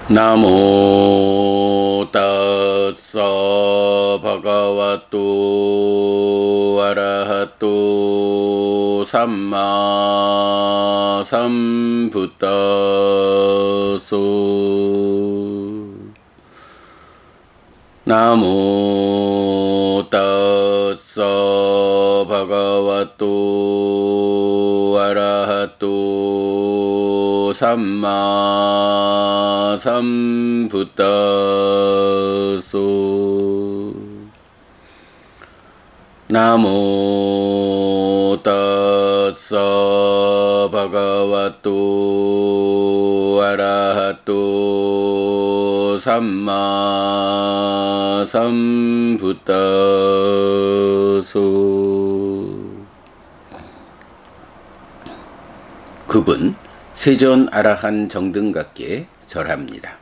나모 따서 바가와또 아라하또 삼마 삼부따소 나모 따서 바가와또 아라하또 삼마 삼부따소 나모 따서 바가와또 아라하또 삼마 삼부따소. 급은 세존 아라한 정등각께 절합니다.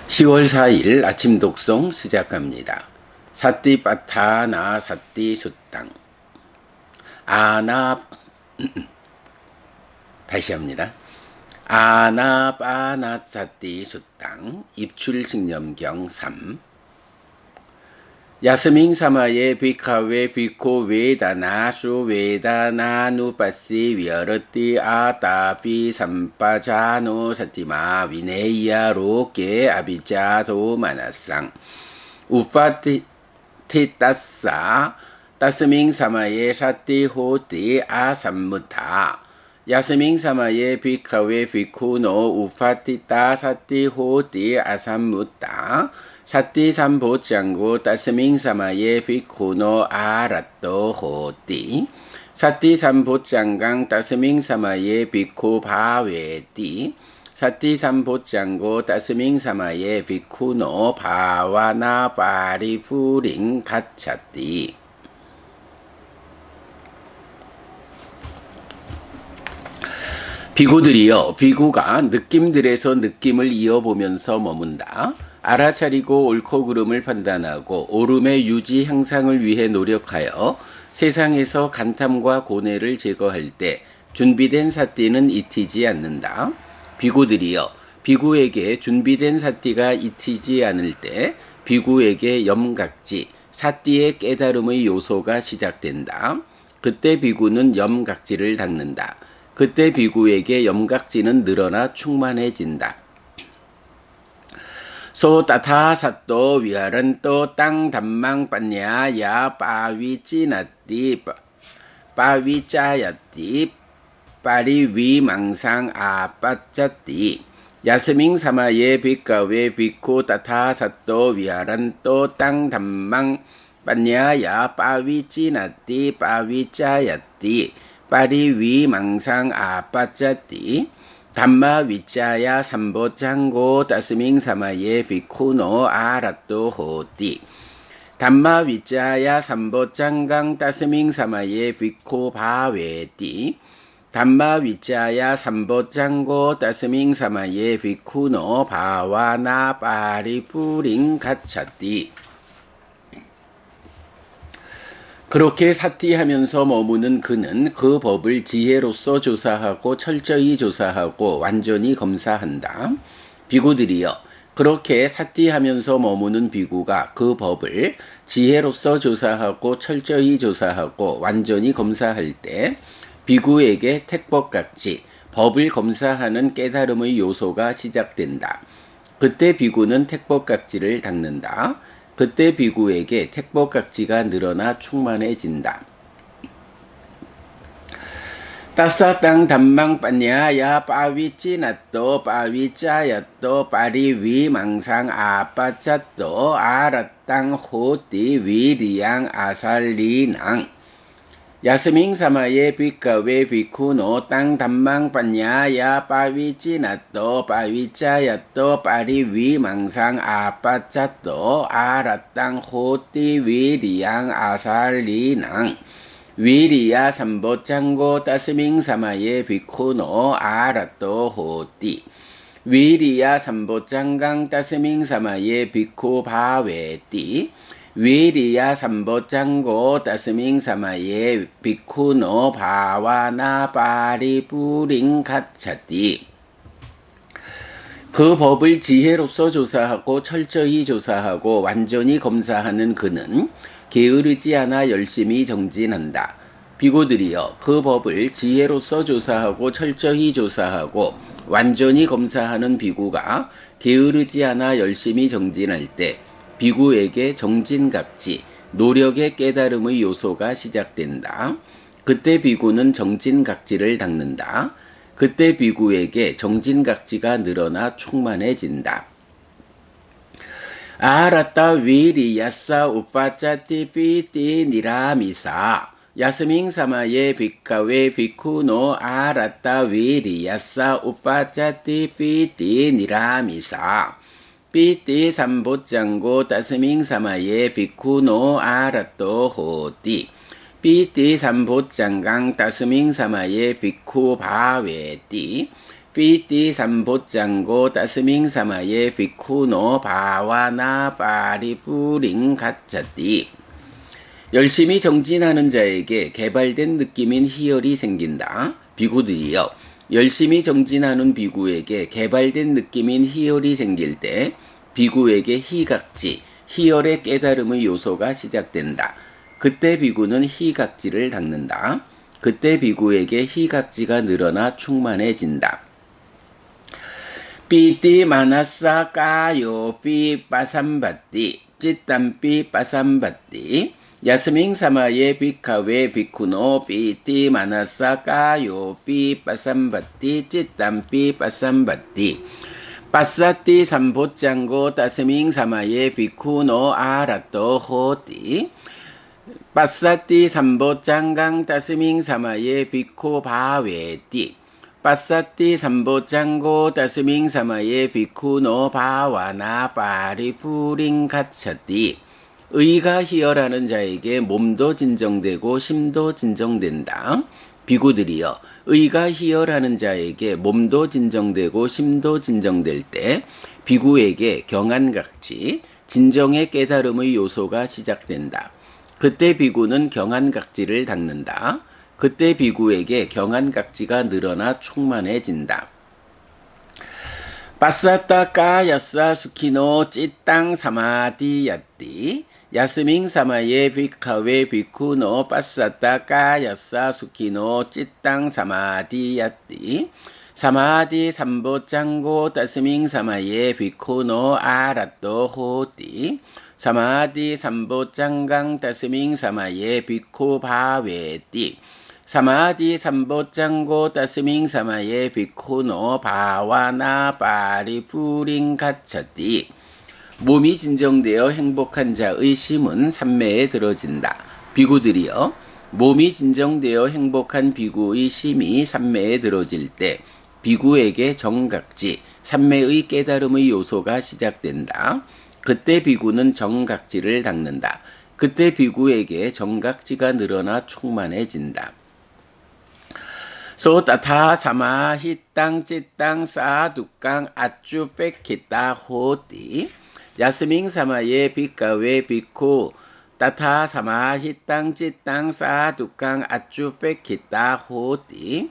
10월 4일 아침 독송 시작합니다. 사띠빠타나 사띠수땅 다시 합니다. 아나빠나 사띠수땅 입출식념경 3 야스밍 사마예 비카웨 비코 웨다나수 웨다나누빠시 위어르띠 아따피 삼빠자노 사티마 위네이야 로케 아비자도 마나상 우파티따싸 따스밍 사마예 사티호띠 아삼무타 야스밍 사마예 비카웨 비쿠노 우파티따 사티호띠 아삼무타 사띠 삼보짱고 따스밍 사마예 비쿠노 아라또 호띠 사띠 삼보짱강 따스밍 사마예 비쿠 바웨띠 사띠 삼보짱고 따스밍 사마예 비쿠노 바와나 바리푸링 가차띠. 비구들이여, 비구가 느낌들에서 느낌을 이어보면서 머문다. 알아차리고 옳고 그름을 판단하고 옳음의 유지 향상을 위해 노력하여 세상에서 간탐과 고뇌를 제거할 때 준비된 사띠는 잊히지 않는다. 비구들이여, 비구에게 준비된 사띠가 잊히지 않을 때 비구에게 염각지, 사띠의 깨달음의 요소가 시작된다. 그때 비구는 염각지를 닦는다. 그때 비구에게 염각지는 늘어나 충만해진다. 소 따타 사또 위하란또 땅 담망 빠냐 야 빠위찌나띠 빠위짜야띠 빠리 위망상 아빠짜띠 야스밍 사마예 비카웨 비쿠 따타 사또 위하란또 땅 담망 빠냐 야 빠위찌나띠 빠위짜야띠 빠리 위망상 아빠짜띠 담마 위짜야 삼보짱고 따스밍 사마예 비쿠노 아라또 호띠 담마 위짜야 삼보짱강 따스밍 사마예 비쿠 바웨띠 담마 위짜야 삼보짱고 따스밍 사마예 비쿠노 바와나 바리푸링 가차띠. 그렇게 사띠하면서 머무는 그는 그 법을 지혜로서 조사하고 철저히 조사하고 완전히 검사한다. 비구들이여, 그렇게 사띠하면서 머무는 비구가 그 법을 지혜로서 조사하고 철저히 조사하고 완전히 검사할 때 비구에게 택법각지, 법을 검사하는 깨달음의 요소가 시작된다. 그때 비구는 택법각지를 닦는다. 그때 비구에게 택법각지가 늘어나 충만해진다. 따싸 땅 담망 빠냐 야 빠위찌나또 빠위짜야또 빠리위 망상 아빠짜또 아라땅 호띠 위리양 아살리낭 야스밍 사마예 비카웨 비쿠노 땅 담망 빠냐 야 빠위찌나또 빠위짜야또 빠리위 망상 아빠짜또 아라땅 호띠 위리양 아살리낭 위리야 삼보짱고 따스밍 사마예 비쿠노 아라또 호띠 위리야 삼보짱강 따스밍 사마예 비쿠 바웨띠 위리야 삼보짱고 따스밍 사마예 비쿠노 바와나 파리푸링 가차띠. 그 법을 지혜로서 조사하고 철저히 조사하고 완전히 검사하는 그는 게으르지 않아 열심히 정진한다. 비고들이여, 그 법을 지혜로서 조사하고 철저히 조사하고 완전히 검사하는 비구가 게으르지 않아 열심히 정진할 때 비구에게 정진각지, 노력의 깨달음의 요소가 시작된다. 그때 비구는 정진각지를 닦는다. 그때 비구에게 정진각지가 늘어나 충만해진다. 아라따 위리 야싸 우파짜띠 피띠 니라미사 야스밍 사마예 비카웨 비쿠노 아라따 위리 야싸 우파짜띠 피띠 니라미사 피띠 삼보짱고 따스밍 사마예 비쿠노 아라또 호띠 피띠 삼보짱강 따스밍 사마예 비쿠 바웨띠 피띠 삼보짱고 따스밍 사마예 비쿠노 바와나 파리푸링 가차띠. 열심히 정진하는 자에게 개발된 느낌인 희열이 생긴다. 비구들이여, 열심히 정진하는 비구에게 개발된 느낌인 희열이 생길 때 비구에게 희각지, 희열의 깨달음의 요소가 시작된다. 그때 비구는 희각지를 닦는다. 그때 비구에게 희각지가 늘어나 충만해진다. 삐띠 마나싸 까요 피 빠삼바띠 찌땀삐 빠삼바띠 야스밍 사마예 비카웨 비쿠노 삐띠 마나싸 까요 피 빠삼바띠 찌땀삐 빠삼바띠 빠싸띠 삼보짱고 따스밍 사마예 비쿠노 아라또 호띠 빠싸띠 삼보짱강 따스밍 사마예 비코 바웨띠 빠싸띠 삼보짱고 따스밍 사마예 비쿠노 바와나 파리푸링 가차띠. 의가 희열하는 자에게 몸도 진정되고 심도 진정된다. 비구들이여, 의가 희열하는 자에게 몸도 진정되고 심도 진정될 때 비구에게 경안각지, 진정의 깨달음의 요소가 시작된다. 그때 비구는 경안각지를 닦는다. 그때 비구에게 경안각지가 늘어나 충만해진다. 빠싸따 까야싸 수키노 찌땅 사마디야띠 야스밍 사마예 비카웨 비쿠노 빠싸따 까야싸 수키노 찌땅 사마디야띠 사마디 삼보짱고 따스밍 사마예 비쿠노 아라또 호띠 사마디 삼보짱강 따스밍 사마예 비쿠 바웨띠 사마디 삼보짱고 따스밍 사마예 비쿠노 바와나 파리푸링 가차띠. 몸이 진정되어 행복한 자의 심은 삼매에 들어진다. 비구들이여, 몸이 진정되어 행복한 비구의 심이 삼매에 들어질 때 비구에게 정각지, 삼매의 깨달음의 요소가 시작된다. 그때 비구는 정각지를 닦는다. 그때 비구에게 정각지가 늘어나 충만해진다. 소따타 사마 히땅 찌땅 싸두깡 아쭈 빽히따 호띠 야스밍 사마예 비카웨 비쿠 따타 사마 히땅 찌땅 싸두깡 아쭈 빽히따 호띠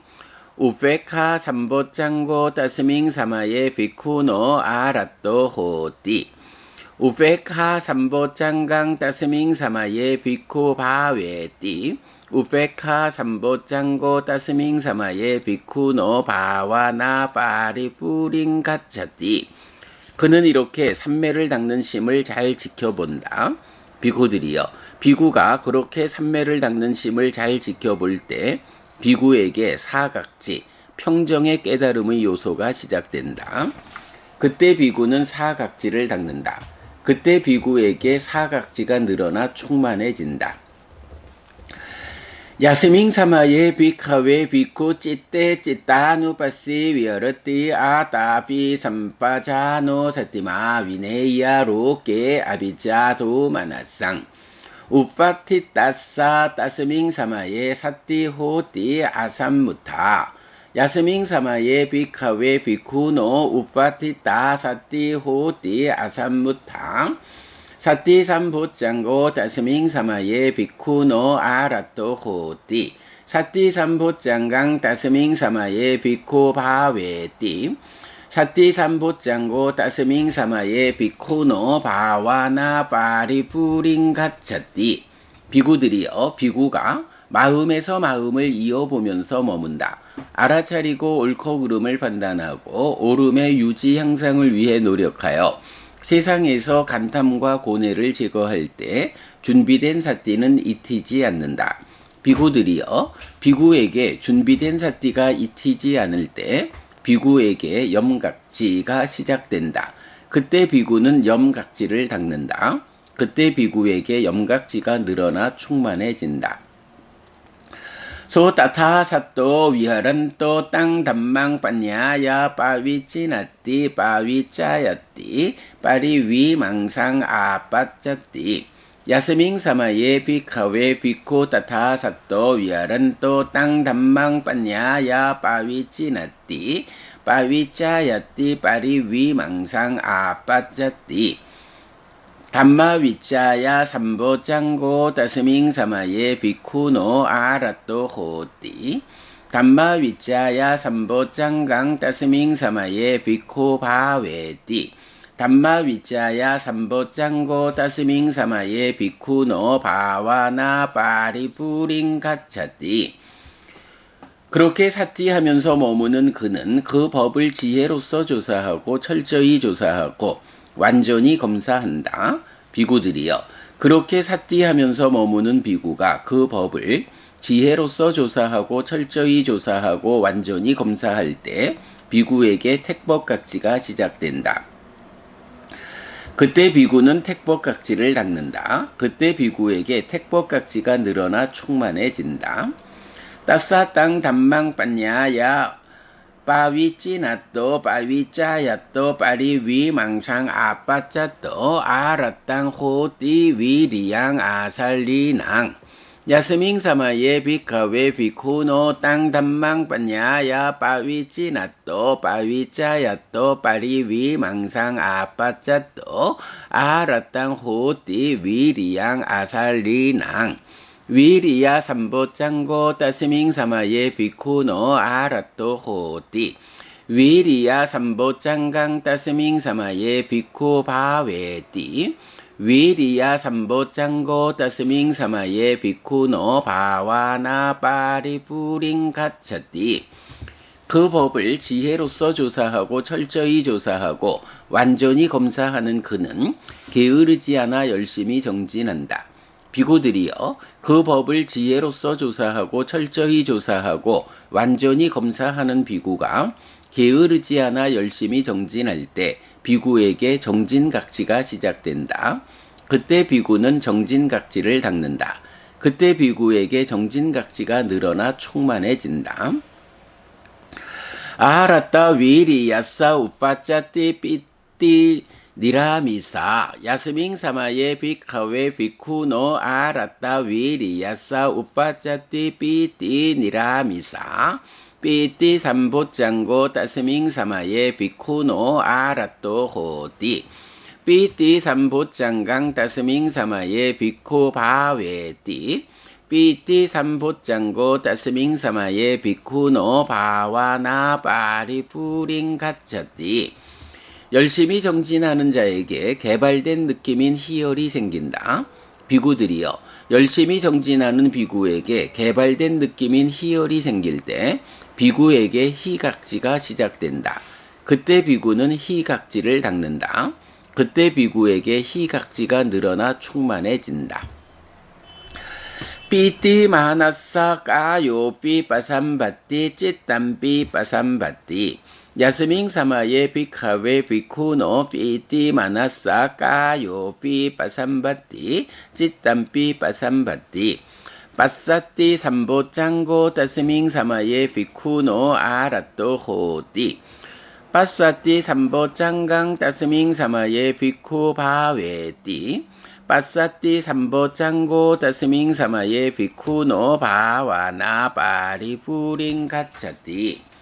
우페카 삼보짱고 따스밍 사마예 비쿠노 아라또 호띠 우페카 삼보짱강 따스밍 사마예 비쿠 바웨띠 우페카 삼보짱고 따스밍 사마예 비쿠노 바와나 파리푸링 가차띠. 그는 이렇게 삼매를 닦는 심을 잘 지켜본다. 비구들이여, 비구가 그렇게 삼매를 닦는 심을 잘 지켜볼 때 비구에게 사각지, 평정의 깨달음의 요소가 시작된다. 그때 비구는 사각지를 닦는다. 그때 비구에게 사각지가 늘어나 충만해진다. 야스밍 사마예 비카웨 비쿠 찌떼 찌따누파시 위어르띠 아따피 삼파자노 사티마 위네이야 로케 아비자도 마나상 우파티 따싸 따스밍 사마예 사띠 호띠 아삼무타 야스밍 사마예 비카웨 비쿠노 우파티 따 사띠 호띠 아삼무타 사띠삼보짱고 따스밍 사마예 비쿠노 아라또 호띠 사띠삼보짱강 따스밍 사마예 비쿠 바웨띠 사띠삼보짱고 따스밍 사마예 비쿠노 바와나 파리푸링 가차띠 비구들이여 비구가 마음에서 마음을 이어보면서 머문다. 알아차리고 옳고 그름을 판단하고 옳음의 유지 향상을 위해 노력하여 세상에서 간탐과 고뇌를 제거할 때 준비된 사띠는 잊히지 않는다. 비구들이여 비구에게 준비된 사띠가 잊히지 않을 때 비구에게 염각지가 시작된다. 그때 비구는 염각지를 닦는다. 그때 비구에게 염각지가 늘어나 충만해진다. 소따타사또 위하란또 땅담망 빠냐야 빠위찌나띠 빠위짜야띠 빠리위망상 아빠짜띠 야스밍 사마예 비카웨 비코 따타사또 위하란또 땅담망 빠냐야 빠위찌나띠 빠위짜야띠 빠리위망상 아빠짜띠 담마위짜야 삼보짱고 따스밍 사마예 비쿠노 아라또 호띠 담마위짜야 삼보짱강 따스밍 사마예 비쿠 바웨띠 담마위짜야 삼보짱고 따스밍 사마예 비쿠노 바와나 파리푸링 가차띠 그렇게 사띠하면서 머무는 그는 그 법을 지혜로서 조사하고 철저히 조사하고 완전히 검사한다. 비구들이여 그렇게 사띠하면서 머무는 비구가 그 법을 지혜로서 조사하고 철저히 조사하고 완전히 검사할 때 비구에게 택법각지가 시작된다. 그때 비구는 택법각지를 닦는다. 그때 비구에게 택법각지가 늘어나 충만해진다. 따싸땅 담망 빠냐야 빠위찌나또 빠위짜야또 빠리위망상 아빠짜또 아라땅 호띠 위리양 아살리낭 야스밍 사마예 비카웨 비쿠노 땅담망 빠냐야 빠위찌나또 빠위짜야또 빠리위망상 아빠짜또 아라땅 호띠 위리양 아살리낭 위리야 삼보짱고 따스밍 사마예 비쿠노 아라또 호띠 위리야 삼보짱강 따스밍 사마예 비쿠 바웨띠 위리야 삼보짱고 따스밍 사마예 비쿠노 바와나 파리푸링 가차띠 그 법을 지혜로서 조사하고 철저히 조사하고 완전히 검사하는 그는 게으르지 않아 열심히 정진한다. 비구들이여 그 법을 지혜로서 조사하고 철저히 조사하고 완전히 검사하는 비구가 게으르지 않아 열심히 정진할 때 비구에게 정진각지가 시작된다. 그때 비구는 정진각지를 닦는다. 그때 비구에게 정진각지가 늘어나 충만해진다. 아라따 위리 야싸 우빠짜띠 삐띠 니라미사 야스밍 사마예 비카웨 비쿠노 아라따 위리 야싸 우빠짜띠 삐띠 니라미사 삐띠 삼보짱고 따스밍 사마예 비쿠노 아라또 호띠 삐띠 삼보짱강 따스밍 사마예 비쿠 바웨띠 삐띠 삼보짱고 따스밍 사마예 비쿠노 바와나 파리푸링 가차띠 열심히 정진하는 자에게 개발된 느낌인 희열이 생긴다. 비구들이여 열심히 정진하는 비구에게 개발된 느낌인 희열이 생길 때 비구에게 희각지가 시작된다. 그때 비구는 희각지를 닦는다. 그때 비구에게 희각지가 늘어나 충만해진다. 삐띠 마나사 까요 삐 빠삼바띠 찌땀삐 빠삼바띠 야스밍 사마예 비카웨 비쿠노 삐띠 마나사 까요 삐 빠삼바띠 찌땀삐 빠삼바띠 빠싸띠 삼보짱고 따스밍 사마예 비쿠노 아라또 호띠 빠싸띠 삼보짱강 따스밍 사마예 비쿠 바웨띠 빠싸띠 삼보짱고 따스밍 사마예 비쿠노 바와나 파리푸링 가차띠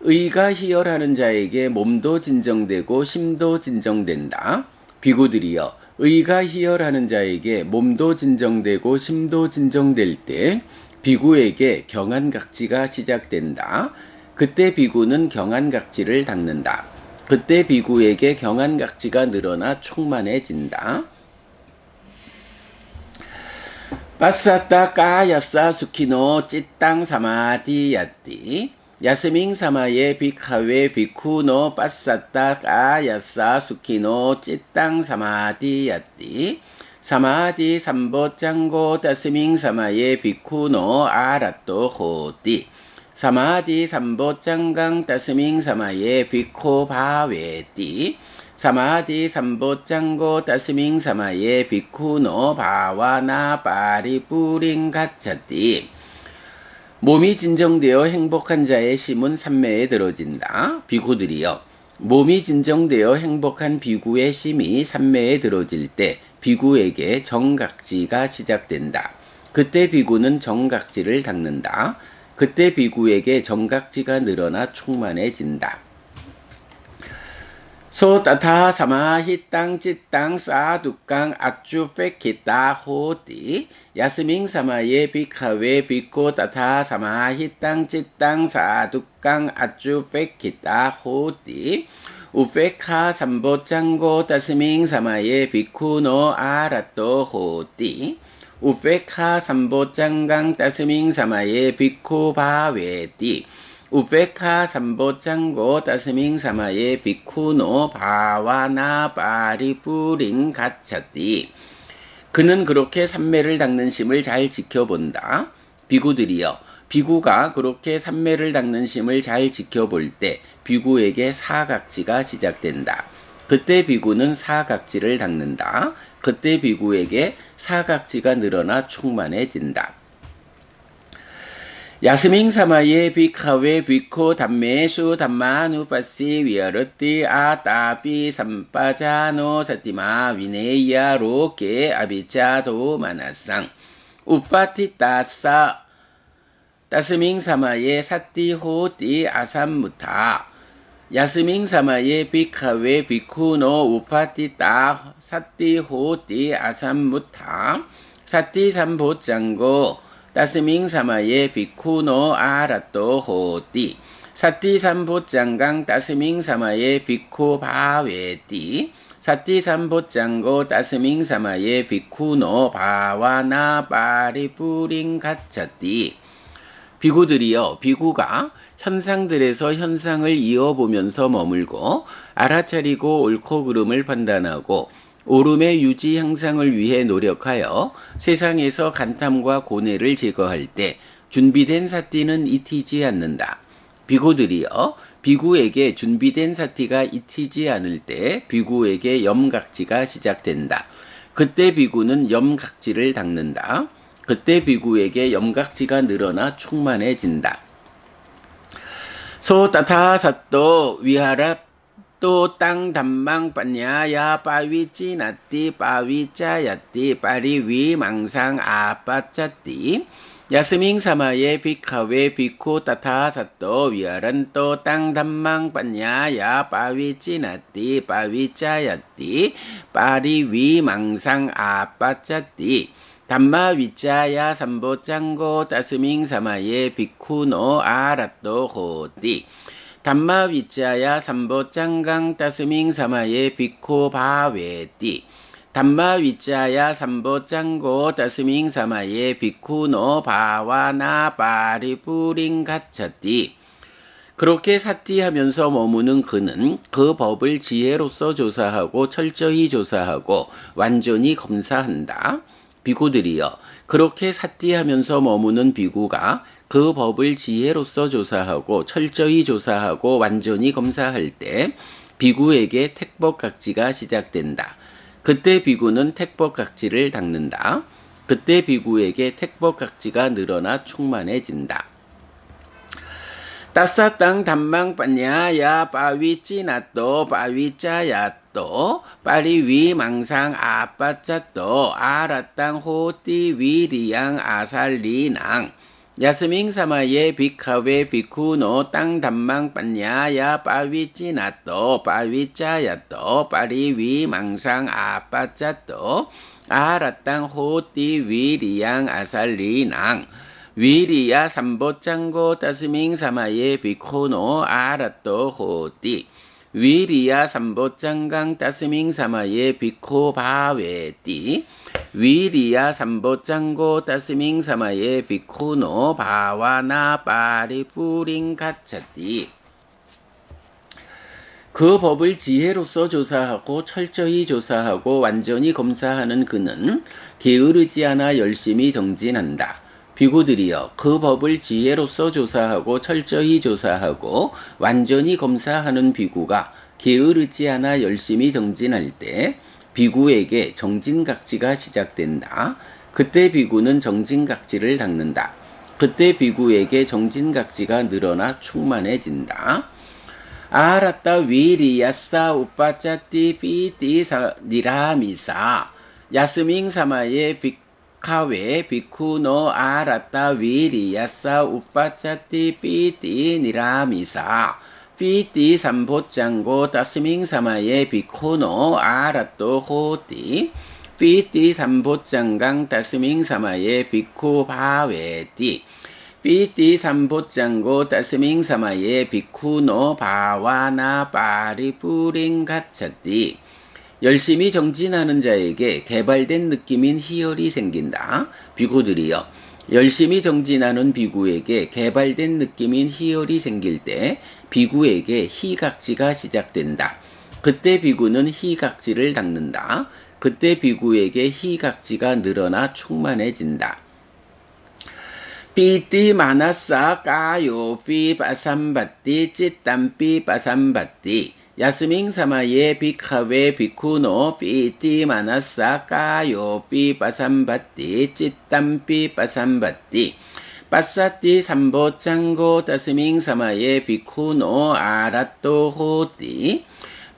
의가 희열하는 자에게 몸도 진정되고 심도 진정된다. 비구들이여 의가 희열하는 자에게 몸도 진정되고 심도 진정될 때 비구에게 경안각지가 시작된다. 그때 비구는 경안각지를 닦는다. 그때 비구에게 경안각지가 늘어나 충만해진다. 빠싸따 까야싸 수키노 찌땅 사마디야띠 야스밍 사마예 비카웨 비쿠노 빠싸따 까야싸 수키노 찌땅 사마디야띠 사마디 삼보 짱고 따스밍 사마예 비쿠노 아라또 호띠 사마디 삼보 짱강 따스밍 사마예 비코 바웨띠 사마디 삼보 짱고 따스밍 사마예 비쿠노 바와나 파리뿌링 가차띠 몸이 진정되어 행복한 자의 심은 삼매에 들어진다. 비구들이여 몸이 진정되어 행복한 비구의 심이 삼매에 들어질 때 비구에게 정각지가 시작된다. 그때 비구는 정각지를 닦는다. 그때 비구에게 정각지가 늘어나 충만해진다. 소따타 사마히 땅 찌땅 싸두깡 아쭈 페키따 호띠 야스밍 사마예 비카웨 비코 따타 사마히 땅 찌땅 싸두깡 아쭈 페키따 호띠 우페카 삼보 짱고 따스밍 사마예 비쿠노 아라또 호띠 우페카 삼보 짱강 따스밍 사마예 비쿠 바웨띠 우페카 삼보 짱고 따스밍 사마예 비쿠노 바와나 파리뿌링 가차띠 그는 그렇게 삼매를 닦는 심을 잘 지켜본다. 비구들이여 비구가 그렇게 삼매를 닦는 심을 잘 지켜볼 때 비구에게 사각지가 시작된다. 그때 비구는 사각지를 닦는다. 그때 비구에게 사각지가 늘어나 충만해진다. 야스밍 사마예 비카웨 비코 담메수 담마누파시 위아르띠 아따피 삼빠자노 사티마 위네야 로케 아비차도 마나상 우파티 따사 따스밍 사마예 사띠 호띠 아삼무타 야스밍 사마예 비카웨 비쿠노 우파티 따 사띠 호띠 아삼무타 사띠 삼보짱고 따스밍 사마예 비쿠노 아라또 호띠 사띠 삼보짱강 따스밍 사마예 비쿠 바웨띠 사띠 삼보짱고 따스밍 사마예 비쿠노 바와나 파리뿌링 가차띠 비구들이여 비구가 현상들에서 현상을 이어보면서 머물고 알아차리고 옳고 그름을 판단하고 옳음의 유지 향상을 위해 노력하여 세상에서 간탐과 고뇌를 제거할 때 준비된 사띠는 잊히지 않는다. 비구들이여 비구에게 준비된 사띠가 잊히지 않을 때 비구에게 염각지가 시작된다. 그때 비구는 염각지를 닦는다. 그때 비구에게 염각지가 늘어나 충만해진다. 소따타 사또 위하라 또 땅 담망 빠냐야 빠위찌 나띠 빠위짜야띠 빠리위 망상 아빠짜띠 야스밍 사마예 비카웨 비코 따타 사또 위아란 또 땅 담망 빠냐야 빠위찌 나띠 빠위짜야띠 빠리위 망상 아빠짜띠 담마 위짜야 삼보 짱고 따스밍 사마예 비쿠노 아라또 호띠 담마 위짜야 삼보 짱강 따스밍 사마예 비코 바웨띠 담마 위짜야 삼보 짱고 따스밍 사마예 비쿠노 바와나 파리뿌링 가차띠 그렇게 사띠하면서 머무는 그는 그 법을 지혜로서 조사하고 철저히 조사하고 완전히 검사한다. 비구들이여 그렇게 사띠하면서 머무는 비구가 그 법을 지혜로서 조사하고 철저히 조사하고 완전히 검사할 때 비구에게 택법각지가 시작된다. 그때 비구는 택법각지를 닦는다. 그때 비구에게 택법각지가 늘어나 충만해진다. 따싸땅 담망 빠냐야 빠위찌나또 빠위짜야또 빠리위 망상 아빠짜또 아라땅 호띠 위리양 아살리낭 야스밍 사마예 비카웨 비쿠노 땅 담망 빤냐야 빠위찌나또 빠위짜야또 빠리위 망상 아빠짜또 아라땅 호띠 위리양 아살리낭 위리야 삼보짱고 따스밍 사마예 비쿠노 아라또 호띠 위리야 삼보짱강 따스밍 사마예 비코 바웨띠 위리야 삼보짱고 따스밍 사마예 비쿠노 바와나 빠리뿌링 가차띠 그 법을 지혜로서 조사하고 철저히 조사하고 완전히 검사하는 그는 게으르지 않아 열심히 정진한다. 비구들이여 그 법을 지혜로서 조사하고 철저히 조사하고 완전히 검사하는 비구가 게으르지 않아 열심히 정진할 때 비구에게 정진각지가 시작된다. 그때 비구는 정진각지를 닦는다. 그때 비구에게 정진각지가 늘어나 충만해진다. 아라따 위리야싸 우빠짜띠 삐띠 니라미사 야스밍 사마예 비카웨 비쿠노 아라따 위리야싸 우빠짜띠 삐띠 니라미사 삐띠 삼보짱고 따스밍 사마예 비쿠노 아라또 호띠 삐띠 삼보짱강 따스밍 사마예 비쿠 바웨띠 삐띠 삼보짱고 따스밍 사마예 비쿠노 바와나 빠리뿌링 가차띠 열심히 정진하는 자에게 개발된 느낌인 희열이 생긴다. 비구들이여 열심히 정진하는 비구에게 개발된 느낌인 희열이 생길 때 비구에게 희각지가 시작된다. 그때 비구는 희각지를 닦는다. 그때 비구에게 희각지가 늘어나 충만해진다. 삐띠 마나싸 까요 삐 빠삼바띠 찌땀삐 빠삼바띠 야스밍 사마예 비카웨 비쿠노 삐띠 마나싸 까요 삐 빠삼바띠 찌땀삐 빠삼바띠 빠싸띠 삼보짱고 따스밍 사마예 비쿠노 아라또 호띠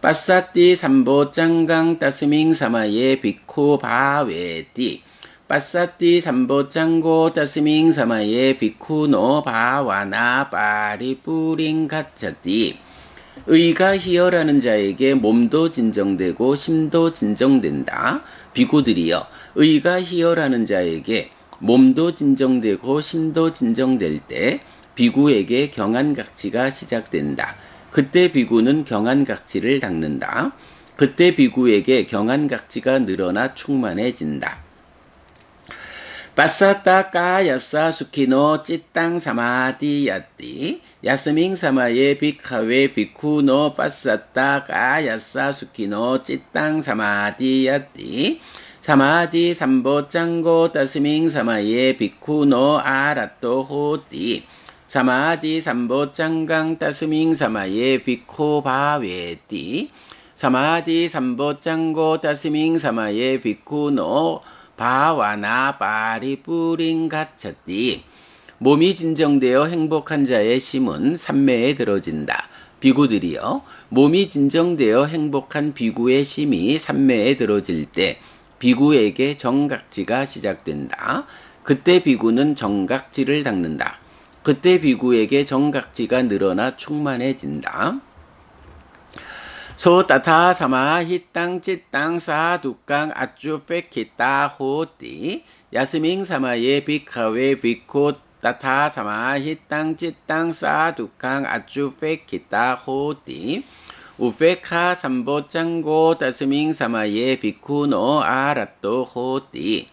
빠싸띠 삼보짱강 따스밍 사마예 비쿠 바웨띠 빠싸띠 삼보짱고 따스밍 사마예 비쿠노 바와나 빠리뿌링 가차띠 의가 희열하는 자에게 몸도 진정되고 심도 진정된다. 비구들이여 의가 희열하는 자에게 몸도 진정되고 심도 진정될 때 비구에게 경안각지가 시작된다. 그때 비구는 경안각지를 닦는다. 그때 비구에게 경안각지가 늘어나 충만해진다. 빠싸따 까야싸 수키노 찌땅 사마디야띠 야스밍 사마예 비카웨 비쿠노 빠싸따 까야싸 수키노 찌땅 사마디야띠 사마디 삼보짱고 따스밍 사마예 비쿠노 아라또 호띠 사마디 삼보짱강 따스밍 사마예 비코 바웨띠 사마디 삼보짱고 따스밍 사마예 비쿠노 바와나 빠리뿌링 가차띠 몸이 진정되어 행복한 자의 심은 삼매에 들어진다. 비구들이여 몸이 진정되어 행복한 비구의 심이 삼매에 들어질 때 비구에게 정각지가 시작된다. 그때 비구는 정각지를 닦는다. 그때 비구에게 정각지가 늘어나 충만해진다. 소따타 사마히 땅 찌땅 사두깡 아쭈페키따 호띠 야스밍 사마예 비카웨 비코 따타 사마히 땅 찌땅 사두깡 아쭈페키따 호띠 우페카 삼보짱고 따스밍 사마예 비쿠노 아라또 호띠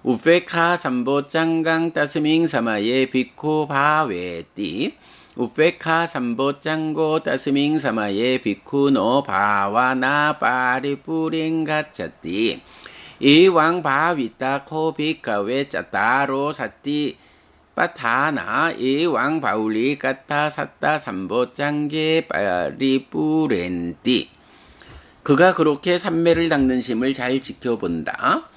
우페카 삼보짱강 따스밍 사마예 비쿠 바웨띠 우페카 삼보짱고 따스밍 사마예 비쿠노 바와나 빠리뿌링 가차띠 이왕 바위따 코비카웨 짜따로 사띠 빠타나 이왕 바울리 까타 사따 삼보짱게 빠리뿌렌띠 그가 그렇게 삼매를 닦는 심을 잘 지켜본다.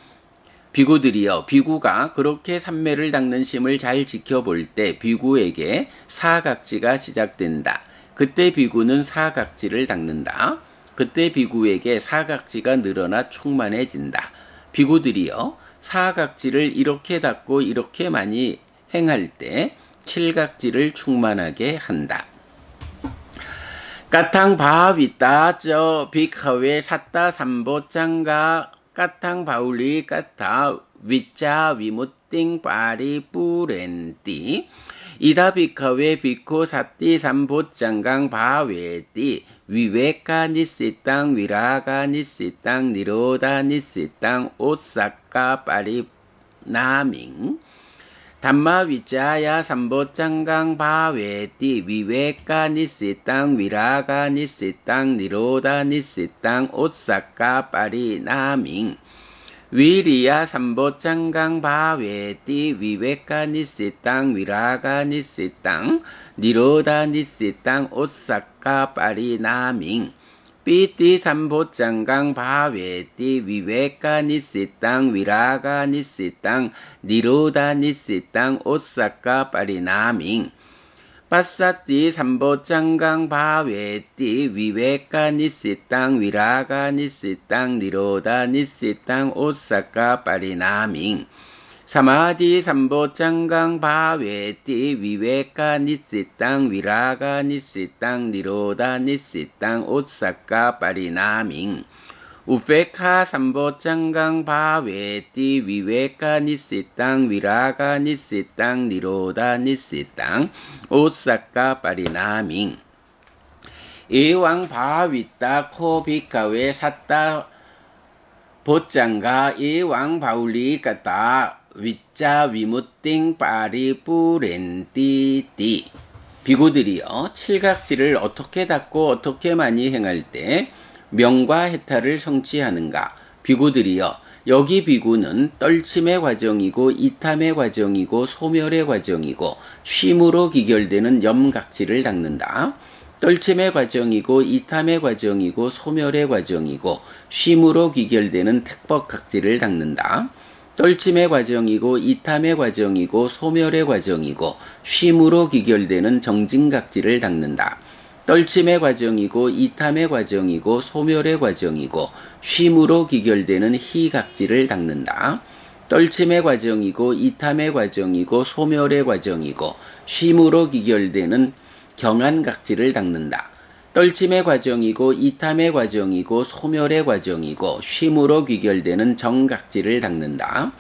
비구들이여 비구가 그렇게 삼매를 닦는 심을 잘 지켜볼 때 비구에게 사각지가 시작된다. 그때 비구는 사각지를 닦는다. 그때 비구에게 사각지가 늘어나 충만해진다. 비구들이여 사각지를 이렇게 닦고 이렇게 많이 행할 때 칠각지를 충만하게 한다. 까탕 바위따 저 비카웨 샀다 삼보장가 까탕 바울리 까타 위짜 위무띵 파리 뿌렌띠 이다 비카웨 비코 사띠 삼보장강 바웨띠 위웨카 니시땅 위라가 니시땅 니로다 니시땅 오사카 파리 나밍 담마 위자야 삼보장강 바웨띠 위웨카 니시땅 위라가 니시땅 니로다 니시땅 오사카 파리 나밍 위리야 삼보장강 바웨띠 위웨카 니시땅 위라가 니시땅 니로다 니시땅 오사카 파리 나밍 삐띠 삼보장강 바웨띠 위웨카 니시땅 위라가 니시땅 니로다 니시땅 오사카 파리 나밍 빠사띠 삼보장강 바웨띠 위웨카 니시땅 위라가 니시땅 니로다 니시땅 오사카 파리 나밍 사마디 삼보장강 바웨띠 위웨카 니시땅 위라가 니시땅 니로다 니시땅 오사카 파리 나밍 우페카 삼보장강 바웨띠 위웨카 니시땅 위라가 니시땅 니로다 니시땅 오사카 파리 나밍 이왕 바위따 코비카웨 샀다 보장가 이왕 바울리 까따 위짜 위무띵 파리 뿌렌띠띠 비구들이여 칠각지를 어떻게 닦고 어떻게 많이 행할 때 명과 해탈을 성취하는가. 비구들이여 여기 비구는 떨침의 과정이고 이탐의 과정이고 소멸의 과정이고 쉼으로 기결되는 염각지를 닦는다. 떨침의 과정이고 이탐의 과정이고 소멸의 과정이고 쉼으로 기결되는 택법각지를 닦는다. 떨침의 과정이고 이탐의 과정이고 소멸의 과정이고 쉼으로 기결되는 정진각지를 닦는다. 떨침의 과정이고 이탐의 과정이고 소멸의 과정이고 쉼으로 기결되는 희각지를 닦는다. 떨침의 과정이고 이탐의 과정이고 소멸의 과정이고 쉼으로 기결되는 경한각지를 닦는다. 떨침의 과정이고 이탐의 과정이고 소멸의 과정이고 쉼으로 귀결되는 정각지를 닦는다.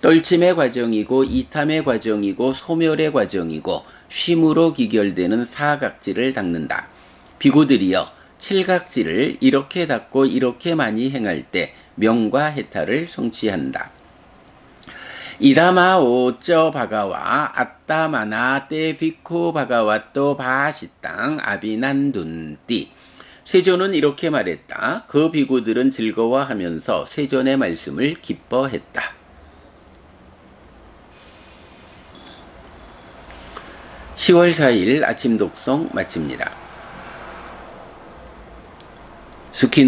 떨침의 과정이고 이탐의 과정이고 소멸의 과정이고 쉼으로 귀결되는 사각지를 닦는다. 비구들이여 칠각지를 이렇게 닦고 이렇게 많이 행할 때 명과 해탈을 성취한다. 이다마 오쩌 바가와 아따마나 때 비코 바가와또 바시땅 아비난둔띠 세존은 이렇게 말했다. 그 비구들은 즐거워하면서 세존의 말씀을 기뻐했다. (10월 4일) 아침 독송 마칩니다. 수키노호타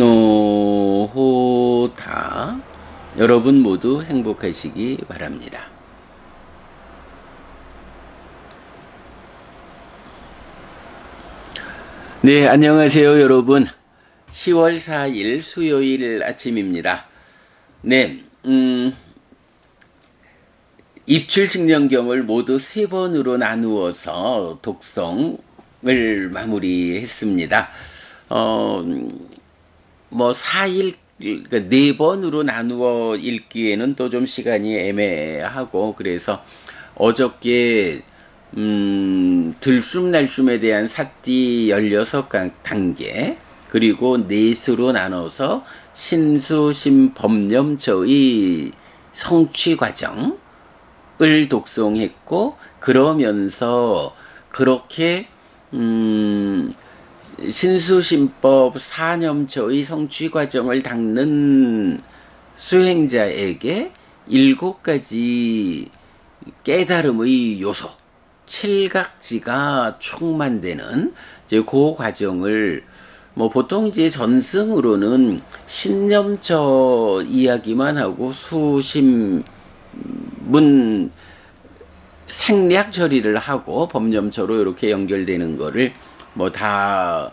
여러분 모두 행복하시기 바랍니다. 네, 안녕하세요 여러분. 10월 4일 수요일 아침입니다. 네, 입출직령경을 모두 3번으로 나누어서 독송을 마무리했습니다. 4일 그러니까 4번으로 나누어 읽기에는 또 좀 시간이 애매하고 그래서 어저께 들숨날숨에 대한 사띠 16단계 그리고 넷으로 나눠서 신수심법념처의 성취 과정을 독송했고 그러면서 그렇게 신수심법 사념처의 성취 과정을 닦는 수행자에게 7가지 깨달음의 요소, 칠각지가 충만되는 이제 그 과정을 보통 이제 전승으로는 신념처 이야기만 하고 수심문 생략 처리를 하고 법념처로 이렇게 연결되는 거를 다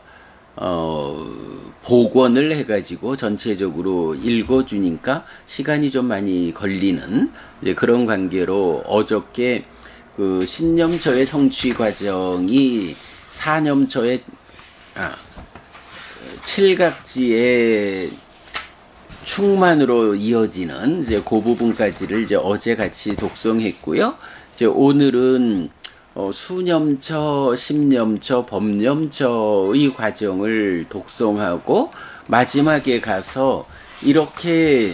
복원을 해가지고 전체적으로 읽어주니까 시간이 좀 많이 걸리는 이제 그런 관계로 어저께 그 신념처의 성취 과정이 사념처의 칠각지의 충만으로 이어지는 이제 그 부분까지를 이제 어제 같이 독송했고요. 이제 오늘은 수념처, 심념처, 법념처의 과정을 독송하고 마지막에 가서 이렇게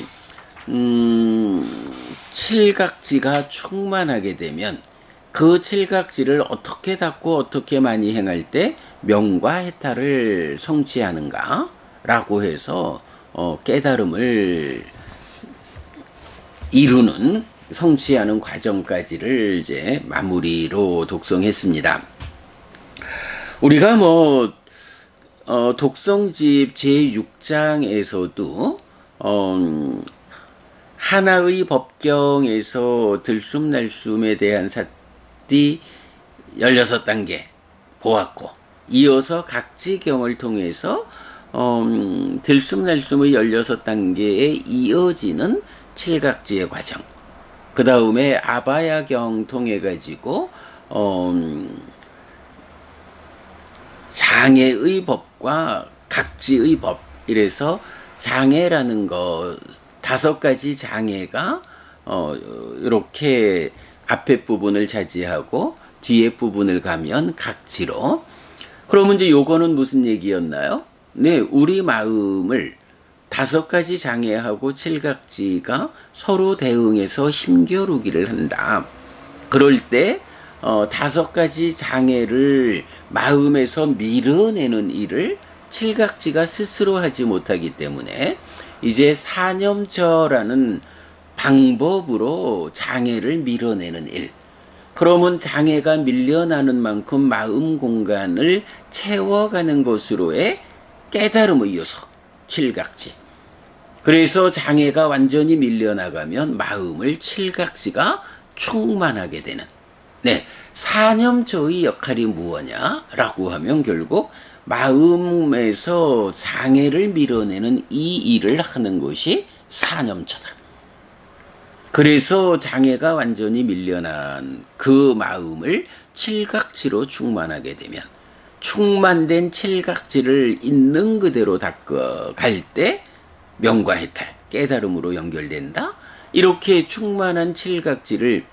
칠각지가 충만하게 되면 그 칠각지를 어떻게 닦고 어떻게 많이 행할 때 명과 해탈을 성취하는가 라고 해서 깨달음을 이루는 성취하는 과정까지를 이제 마무리로 독송했습니다. 우리가 독송집 제6장에서도 하나의 법경에서 들숨날숨에 대한 사띠 16단계 보았고, 이어서 각지경을 통해서 들숨날숨의 16단계에 이어지는 칠각지의 과정, 그 다음에 아바야경 통해 가지고 장애의 법과 각지의 법, 이래서 장애라는 거 5가지 장애가 이렇게 앞에 부분을 차지하고 뒤에 부분을 가면 각지로. 그러면 이제 요거는 무슨 얘기였나요? 네, 우리 마음을 5가지 장애하고 칠각지가 서로 대응해서 힘겨루기를 한다. 그럴 때 5가지 장애를 마음에서 밀어내는 일을 칠각지가 스스로 하지 못하기 때문에 이제 사념처라는 방법으로 장애를 밀어내는 일. 그러면 장애가 밀려나는 만큼 마음 공간을 채워가는 것으로의 깨달음의 요소, 칠각지. 그래서 장애가 완전히 밀려나가면 마음을 칠각지가 충만하게 되는. 네, 사념처의 역할이 무엇냐라고 하면 결국 마음에서 장애를 밀어내는 이 일을 하는 것이 사념처다. 그래서 장애가 완전히 밀려난 그 마음을 칠각지로 충만하게 되면 충만된 칠각지를 있는 그대로 닦아갈 때 명과 해탈, 깨달음으로 연결된다. 이렇게 충만한 칠각지를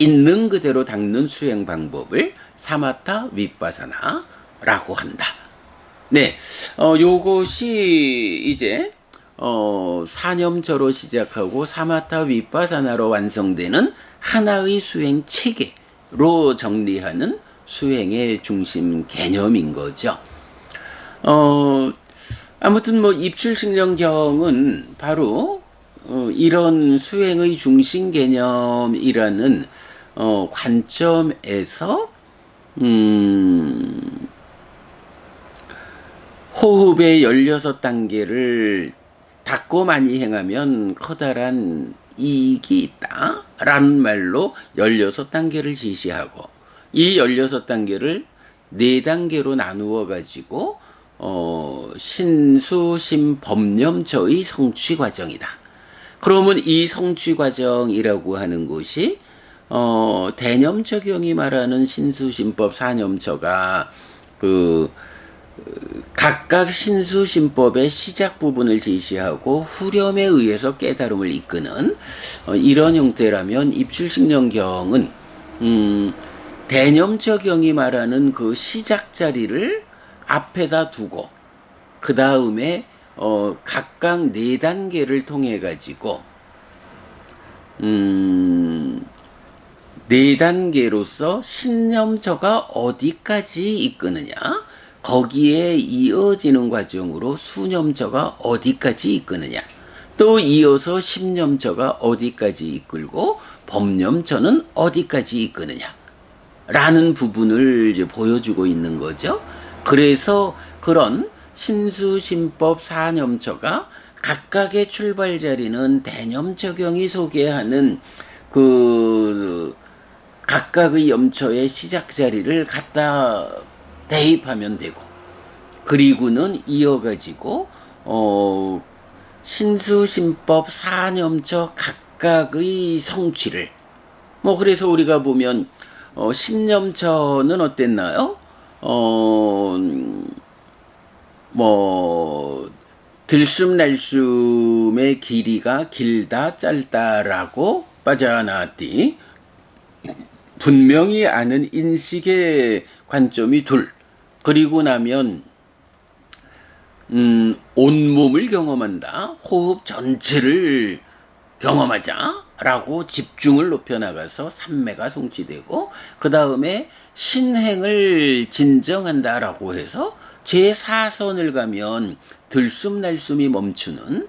있는 그대로 닦는 수행 방법을 사마타 윗바사나라고 한다. 네, 요것이 이제 사념처로 시작하고 사마타 윗바사나로 완성되는 하나의 수행 체계로 정리하는 수행의 중심 개념인 거죠. 아무튼 입출식령경은 바로 이런 수행의 중심 개념이라는 관점에서 호흡의 16단계를 닦고 많이 행하면 커다란 이익이 있다 라는 말로 16단계를 제시하고, 이 16단계를 4단계로 나누어 가지고 신수, 심, 법념처의 성취 과정이다. 그러면 이 성취 과정이라고 하는 것이 대념처경이 말하는 신수심법 사념처가 각각 신수심법의 시작 부분을 제시하고 후렴에 의해서 깨달음을 이끄는 이런 형태라면 입출식령경은 대념처경이 말하는 그 시작 자리를 앞에다 두고 그 다음에 각각 4단계를 통해 가지고 4단계로서 신념처가 어디까지 이끄느냐, 거기에 이어지는 과정으로 수념처가 어디까지 이끄느냐, 또 이어서 심념처가 어디까지 이끌고 법념처는 어디까지 이끄느냐 라는 부분을 이제 보여주고 있는 거죠. 그래서 그런 신수심법 사념처가 각각의 출발 자리는 대념처경이 소개하는 그 각각의 염처의 시작 자리를 갖다 대입하면 되고, 그리고는 이어가지고 신수심법 사념처 각각의 성취를 뭐 그래서 우리가 보면 신념처는 어땠나요? 뭐 들숨날숨의 길이가 길다 짧다라고 빠져나왔디. 분명히 아는 인식의 관점이 둘. 그리고 나면 온몸을 경험한다. 호흡 전체를 경험하자 라고 집중을 높여나가서 삼매가 성취되고, 그 다음에 신행을 진정한다 라고 해서 제4선을 가면 들숨날숨이 멈추는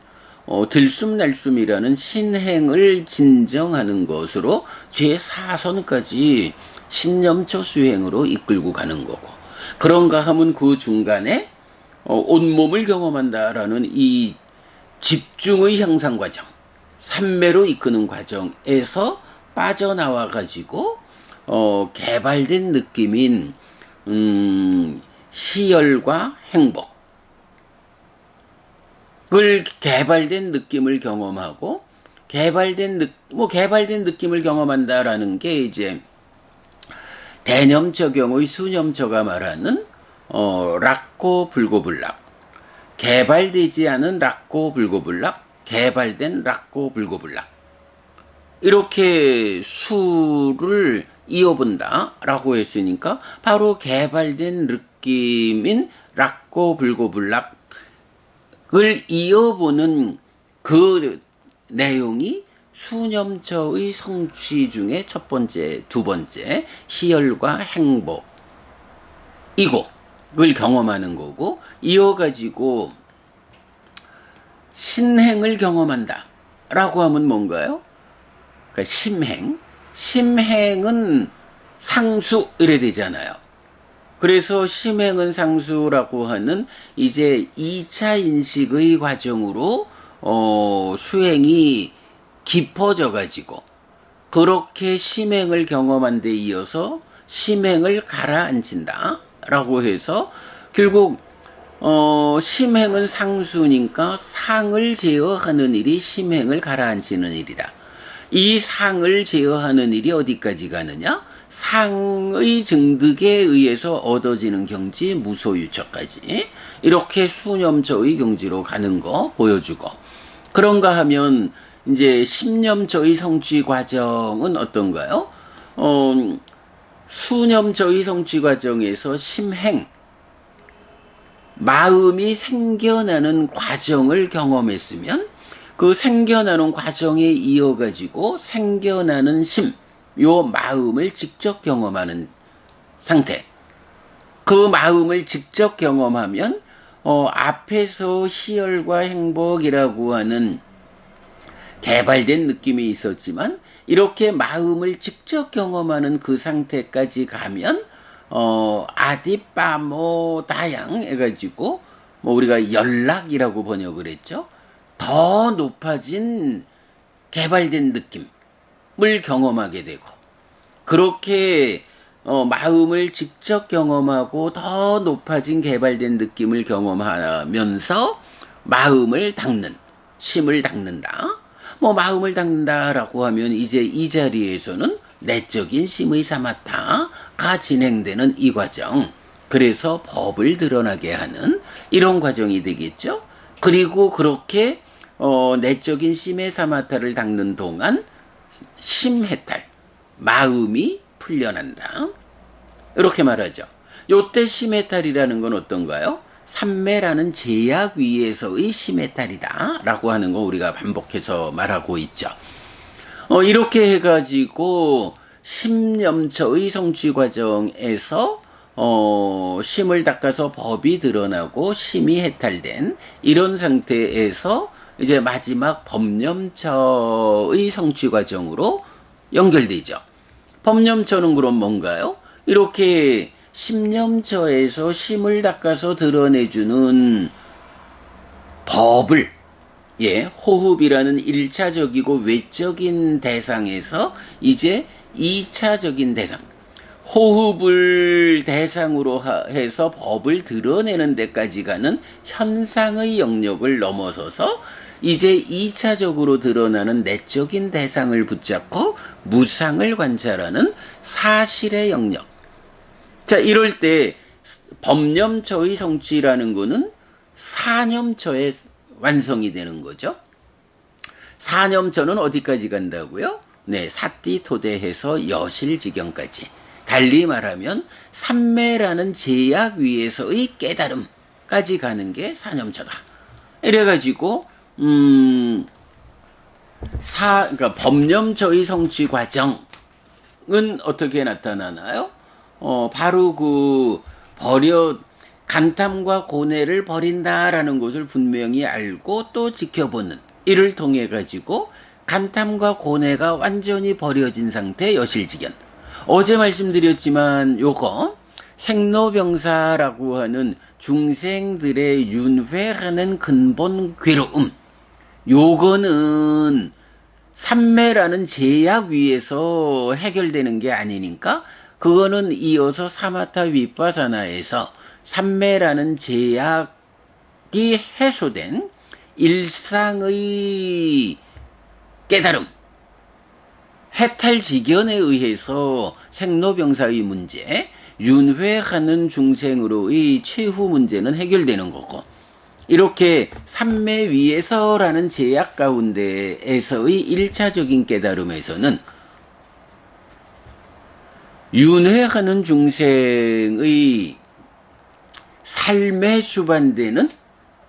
들숨날숨이라는 신행을 진정하는 것으로 제4선까지 신념처 수행으로 이끌고 가는 거고, 그런가 하면 그 중간에 온몸을 경험한다라는 이 집중의 향상 과정, 삼매로 이끄는 과정에서 빠져나와 가지고 개발된 느낌인 희열과 행복을 개발된 느낌을 경험하고, 개발된 느낌을 경험한다라는 게 이제 대념처경의 수념처가 말하는 락고 불고불락, 개발되지 않은 락고 불고불락, 개발된 락고 불고불락, 이렇게 수를 이어본다 라고 했으니까 바로 개발된 느낌인 락고 불고불락을 이어보는 그 내용이 수념처의 성취 중에 첫 번째, 두 번째 희열과 행복 이걸 경험하는 거고, 이어가지고 신행을 경험한다 라고 하면 뭔가요? 그러니까 심행은 상수 이래 되잖아요. 그래서 심행은 상수라고 하는 이제 2차 인식의 과정으로 수행이 깊어져 가지고, 그렇게 심행을 경험한 데 이어서 심행을 가라앉힌다 라고 해서 결국 심행은 상수니까 상을 제어하는 일이 심행을 가라앉히는 일이다. 이 상을 제어하는 일이 어디까지 가느냐? 상의 증득에 의해서 얻어지는 경지 무소유처까지, 이렇게 수념처의 경지로 가는 거 보여주고, 그런가 하면 이제 10념처의 성취 과정은 어떤가요? 수념처의 성취 과정에서 심행, 마음이 생겨나는 과정을 경험했으면 그 생겨나는 과정에 이어가지고 생겨나는 요 마음을 직접 경험하는 상태. 그 마음을 직접 경험하면 앞에서 희열과 행복이라고 하는 개발된 느낌이 있었지만, 이렇게 마음을 직접 경험하는 그 상태까지 가면 아디빠모 다양 해가지고 우리가 연락이라고 번역을 했죠. 더 높아진 개발된 느낌을 경험하게 되고, 그렇게 마음을 직접 경험하고 더 높아진 개발된 느낌을 경험하면서 마음을 닦는, 심을 닦는다. 마음을 닦는다라고 하면 이제 이 자리에서는 내적인 심의 사마타가 진행되는 이 과정, 그래서 법을 드러나게 하는 이런 과정이 되겠죠. 그리고 그렇게 내적인 심의 사마타를 닦는 동안 심해탈, 마음이 풀려난다, 이렇게 말하죠. 요때 심해탈이라는 건 어떤가요? 삼매라는 제약 위에서의 심해탈이다 라고 하는 거 우리가 반복해서 말하고 있죠. 이렇게 해가지고 심념처의 성취 과정에서 심을 닦아서 법이 드러나고 심이 해탈된 이런 상태에서 이제 마지막 법념처의 성취 과정으로 연결되죠. 법념처는 그럼 뭔가요? 이렇게 심념처에서 심을 닦아서 드러내주는 법을, 호흡이라는 1차적이고 외적인 대상에서 이제 2차적인 대상, 호흡을 대상으로 해서 법을 드러내는 데까지 가는 현상의 영역을 넘어서서 이제 2차적으로 드러나는 내적인 대상을 붙잡고 무상을 관찰하는 사실의 영역. 자, 이럴 때 법념처의 성취라는 거는 사념처의 완성이 되는 거죠. 사념처는 어디까지 간다고요? 네, 사띠토대해서 여실지경까지. 달리 말하면 삼매라는 제약 위에서의 깨달음까지 가는 게 사념처다. 이래가지고 그러니까 법념처의 성취 과정은 어떻게 나타나나요? 바로 간탐과 고뇌를 버린다라는 것을 분명히 알고 또 지켜보는 이를 통해 가지고 간탐과 고뇌가 완전히 버려진 상태 여실지견. 어제 말씀드렸지만 요거 생로병사라고 하는 중생들의 윤회하는 근본 괴로움, 요거는 삼매라는 제약 위에서 해결되는 게 아니니까 그거는 이어서 사마타 윗바사나에서 삼매라는 제약이 해소된 일상의 깨달음, 해탈지견에 의해서 생로병사의 문제, 윤회하는 중생으로의 최후 문제는 해결되는 거고, 이렇게 삼매 위에서라는 제약 가운데에서의 1차적인 깨달음에서는 윤회하는 중생의 삶에 수반되는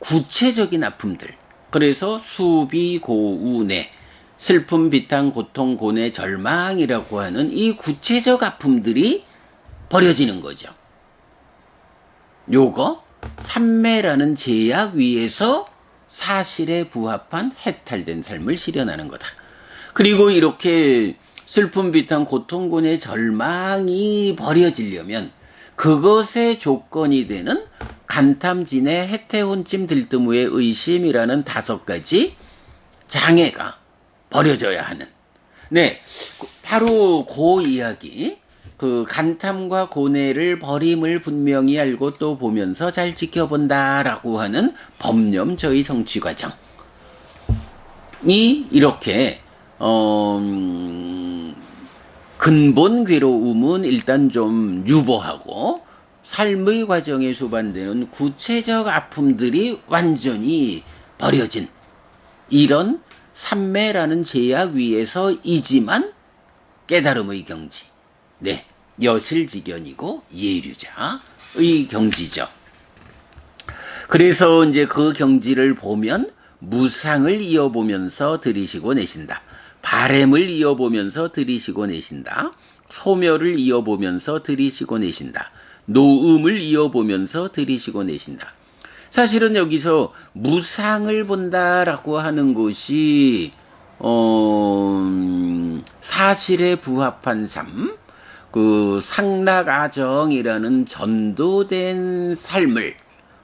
구체적인 아픔들, 그래서 수비, 고우내, 슬픔, 비탄, 고통, 고뇌, 절망이라고 하는 이 구체적 아픔들이 버려지는 거죠. 요거 삼매라는 제약 위에서 사실에 부합한 해탈된 삶을 실현하는 거다. 그리고 이렇게 슬픔, 비탄, 고통, 고뇌, 절망이 버려지려면 그것의 조건이 되는 간탐진의 해태혼찜 들뜨무의 의심이라는 5가지 장애가 버려져야 하는. 네, 바로 그 이야기, 그 간탐과 고뇌를 버림을 분명히 알고 또 보면서 잘 지켜본다라고 하는 법념저의 성취 과정이 이렇게 근본 괴로움은 일단 좀 유보하고 삶의 과정에 수반되는 구체적 아픔들이 완전히 버려진 이런 삼매라는 제약 위에서이지만 깨달음의 경지. 네, 여실지견이고 예류자의 경지죠. 그래서 이제 그 경지를 보면 무상을 이어보면서 들이쉬고 내쉰다. 바램을 이어보면서 들이쉬고 내쉰다. 소멸을 이어보면서 들이쉬고 내쉰다. 노음을 이어보면서 들이쉬고 내쉰다. 사실은 여기서 무상을 본다라고 하는 것이 사실에 부합한 삶, 그 상락아정이라는 전도된 삶을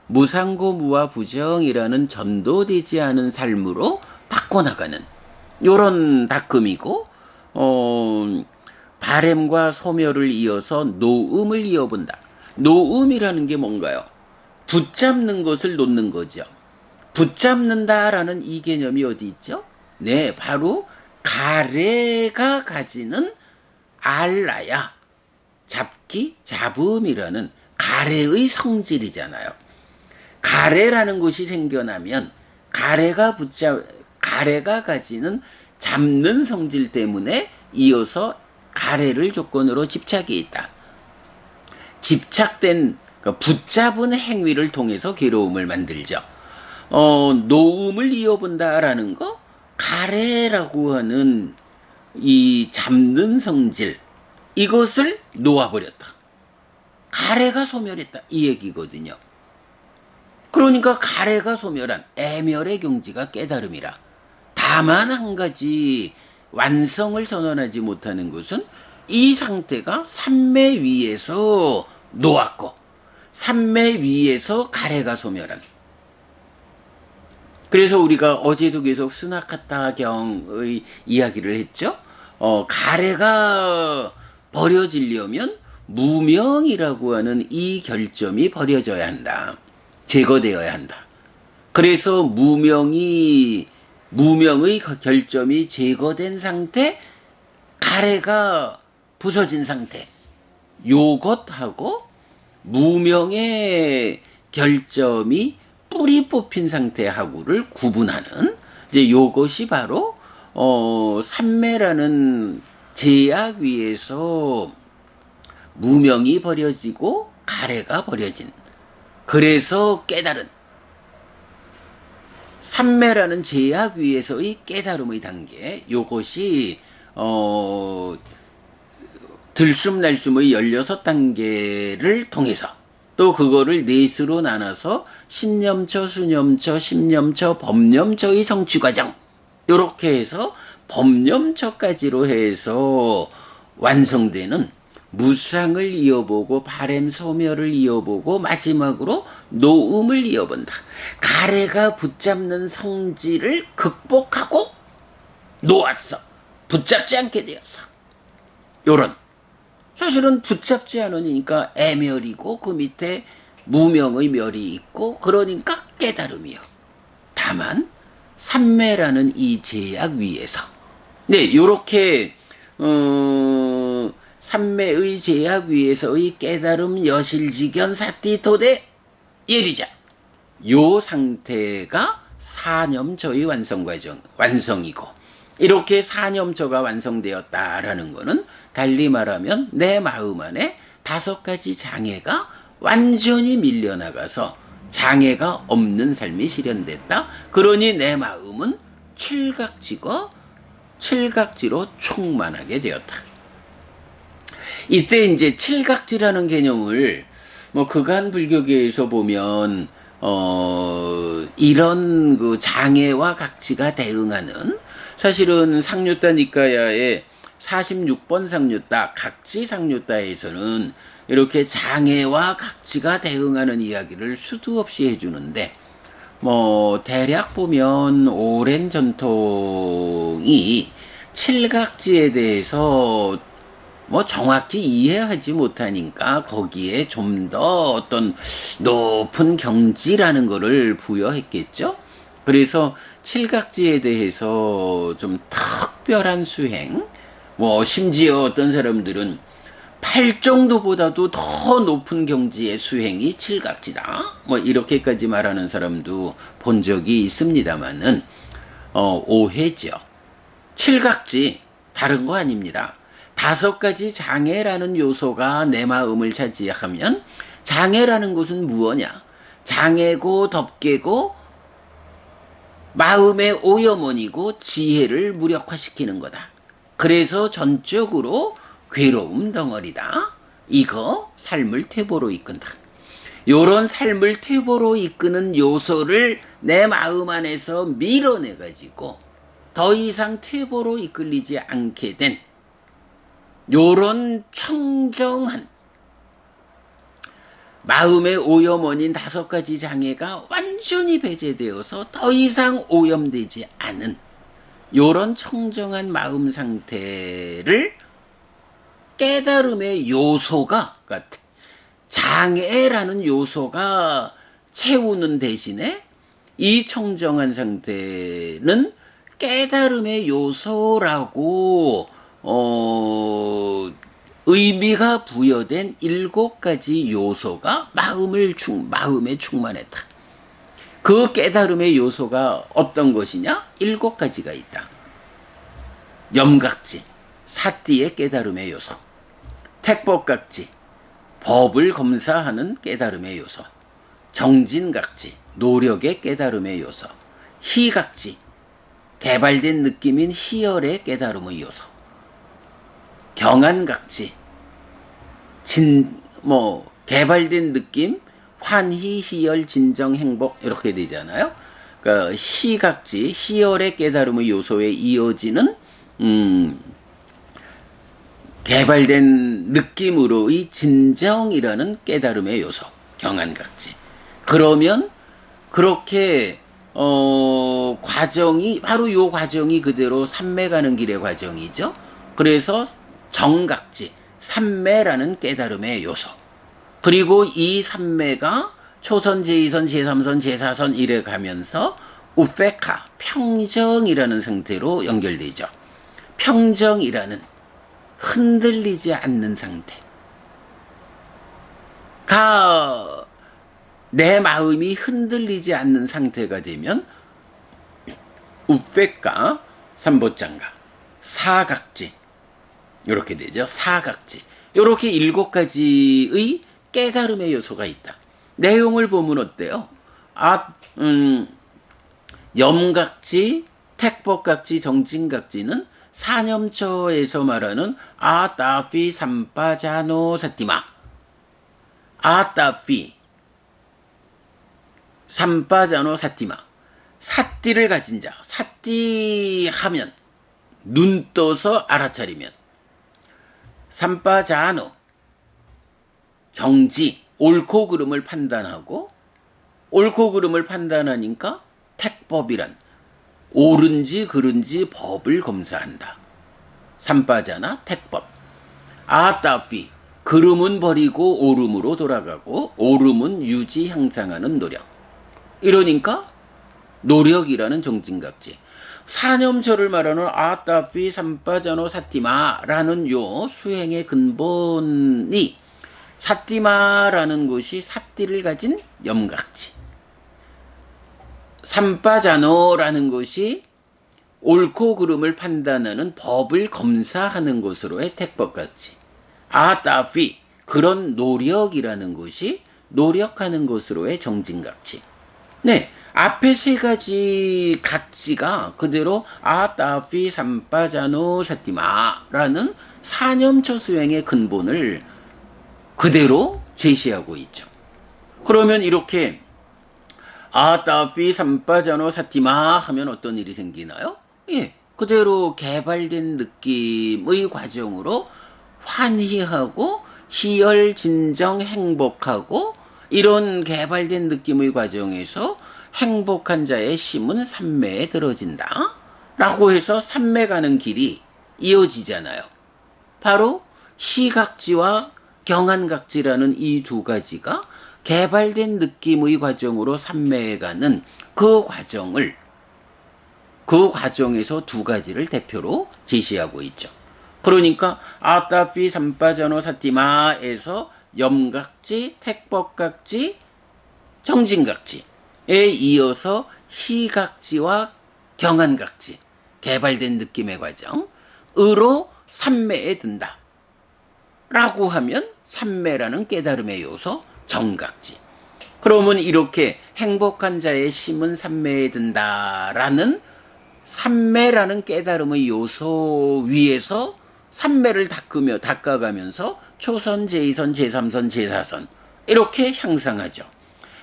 무상고 무아부정이라는 전도되지 않은 삶으로 바꿔나가는 요런 닦음이고, 바램과 소멸을 이어서 노음을 이어본다. 노음이라는 게 뭔가요? 붙잡는 것을 놓는 거죠. 붙잡는다라는 이 개념이 어디 있죠? 네, 바로 가래가 가지는 알라야, 잡기, 잡음이라는 가래의 성질이잖아요. 가래라는 것이 생겨나면 가래가 가지는 잡는 성질 때문에 이어서 가래를 조건으로 집착이 있다. 집착된, 그러니까 붙잡은 행위를 통해서 괴로움을 만들죠. 노음을 이어본다라는 거, 가래라고 하는 이 잡는 성질, 이것을 놓아버렸다. 가래가 소멸했다. 이 얘기거든요. 그러니까 가래가 소멸한 애멸의 경지가 깨달음이라. 다만 한 가지 완성을 선언하지 못하는 것은 이 상태가 삼매 위에서 놓았고 삼매 위에서 가래가 소멸한. 그래서 우리가 어제도 계속 스나카타경의 이야기를 했죠. 가래가 버려지려면 무명이라고 하는 이 결점이 버려져야 한다. 제거되어야 한다. 그래서 무명이 무명의 결점이 제거된 상태, 가래가 부서진 상태, 요것하고 무명의 결점이 뿌리 뽑힌 상태하고를 구분하는 이제 요것이 바로 삼매라는 제약 위에서 무명이 버려지고 가래가 버려진, 그래서 깨달은 삼매라는 제약 위에서의 깨달음의 단계, 요것이 들숨날숨의 16단계를 통해서 또 그거를 넷으로 나눠서 신념처, 수념처, 심념처, 법념처의 성취과정, 요렇게 해서 법념처까지로 해서 완성되는 무상을 이어보고 바램 소멸을 이어보고 마지막으로 노음을 이어본다. 가래가 붙잡는 성질을 극복하고 놓았어. 붙잡지 않게 되었어. 요런, 사실은 붙잡지 않으니까 애멸이고 그 밑에 무명의 멸이 있고 그러니까 깨달음이요. 다만 삼매라는 이 제약 위에서 요렇게 삼매의 제약 위에서의 깨달음 여실지견 사띠토대 예리자, 요 상태가 사념처의 완성이고, 이렇게 사념처가 완성되었다라는 것은 달리 말하면 내 마음 안에 5가지 장애가 완전히 밀려나가서 장애가 없는 삶이 실현됐다. 그러니 내 마음은 칠각지로 충만하게 되었다. 이때 이제 칠각지라는 개념을 그간 불교계에서 보면 이런 그 장애와 각지가 대응하는, 사실은 상류따 니까야의 46번 상류따 각지 상류따에서는 이렇게 장애와 각지가 대응하는 이야기를 수도 없이 해주는데, 대략 보면 오랜 전통이 칠각지에 대해서 정확히 이해하지 못하니까 거기에 좀 더 어떤 높은 경지라는 것을 부여했겠죠. 그래서 칠각지에 대해서 좀 특별한 수행, 심지어 어떤 사람들은 8정도보다도 더 높은 경지의 수행이 칠각지다, 이렇게까지 말하는 사람도 본 적이 있습니다만은 오해죠. 칠각지 다른 거 아닙니다. 5가지 장애라는 요소가 내 마음을 차지하면, 장애라는 것은 무엇이냐? 장애고 덮개고 마음의 오염원이고 지혜를 무력화시키는 거다. 그래서 전적으로 괴로움 덩어리다. 이거 삶을 퇴보로 이끈다. 요런 삶을 퇴보로 이끄는 요소를 내 마음 안에서 밀어내가지고 더 이상 퇴보로 이끌리지 않게 된 요런 청정한 마음의 오염원인 5가지 장애가 완전히 배제되어서 더 이상 오염되지 않은 요런 청정한 마음 상태를 깨달음의 요소가, 그러니까 장애라는 요소가 채우는 대신에 이 청정한 상태는 깨달음의 요소라고 의미가 부여된 7가지 요소가 마음에 충만했다. 그 깨달음의 요소가 어떤 것이냐? 7가지가 있다. 염각지, 사띠의 깨달음의 요소. 택법각지, 법을 검사하는 깨달음의 요소. 정진각지, 노력의 깨달음의 요소. 희각지, 개발된 느낌인 희열의 깨달음의 요소. 경안각지, 개발된 느낌, 환희, 희열, 진정, 행복, 이렇게 되잖아요. 그러니까 희각지, 희열의 깨달음의 요소에 이어지는 개발된 느낌으로의 진정이라는 깨달음의 요소, 경안각지. 그러면 그렇게 과정이 바로 요 과정이 그대로 삼매 가는 길의 과정이죠. 그래서 정각지, 삼매라는 깨달음의 요소. 그리고 이 삼매가 초선, 제2선, 제3선, 제4선 이래 가면서 우페카, 평정이라는 상태로 연결되죠. 평정이라는 흔들리지 않는 상태가 내 마음이 흔들리지 않는 상태가 되면 우페카, 삼보장가, 사각지 이렇게 되죠. 사각지. 이렇게 7가지의 깨달음의 요소가 있다. 내용을 보면 어때요? 염각지, 택법각지, 정진각지는 사념처에서 말하는 아따피 삼빠자노 사티마. 아따피 삼빠자노 사티마. 사띠를 가진 자. 사띠 하면 눈 떠서 알아차리면. 삼빠자노 정지, 옳고 그름을 판단하고, 옳고 그름을 판단하니까 택법이란 옳은지 그른지 법을 검사한다. 삼빠자나 택법. 아따피 그름은 버리고 옳음으로 돌아가고, 옳음은 유지 향상하는 노력. 이러니까 노력이라는 정진각지. 사념처를 말하는 아따피 삼빠자노 사티마라는 요 수행의 근본이 사티마라는 것이 사띠를 가진 염각지. 삼빠자노라는 것이 옳고 그름을 판단하는 법을 검사하는 것으로의 택법각지. 아따피 그런 노력이라는 것이 노력하는 것으로의 정진각지. 네, 앞에 3가지 각지가 그대로 아따피 삼빠자노 사티마라는 사념처 수행의 근본을 그대로 제시하고 있죠. 그러면 이렇게 아따피 삼빠자노 사티마 하면 어떤 일이 생기나요? 예, 그대로 개발된 느낌의 과정으로 환희하고 희열 진정 행복하고, 이런 개발된 느낌의 과정에서 행복한 자의 심은 삼매에 들어진다 라고 해서 삼매 가는 길이 이어지잖아요. 바로 시각지와 경안각지라는 이 2가지가 개발된 느낌의 과정으로 삼매에 가는 그 과정을, 그 과정에서 2가지를 대표로 제시하고 있죠. 그러니까 아따피 삼빠자노 사티마에서 염각지, 택법각지, 정진각지에 이어서 희각지와 경안각지, 개발된 느낌의 과정으로 삼매에 든다 라고 하면 삼매라는 깨달음의 요소 정각지. 그러면 이렇게 행복한 자의 심은 삼매에 든다라는 삼매라는 깨달음의 요소 위에서 삼매를 닦아가면서 초선, 제2선, 제3선, 제4선 이렇게 향상하죠.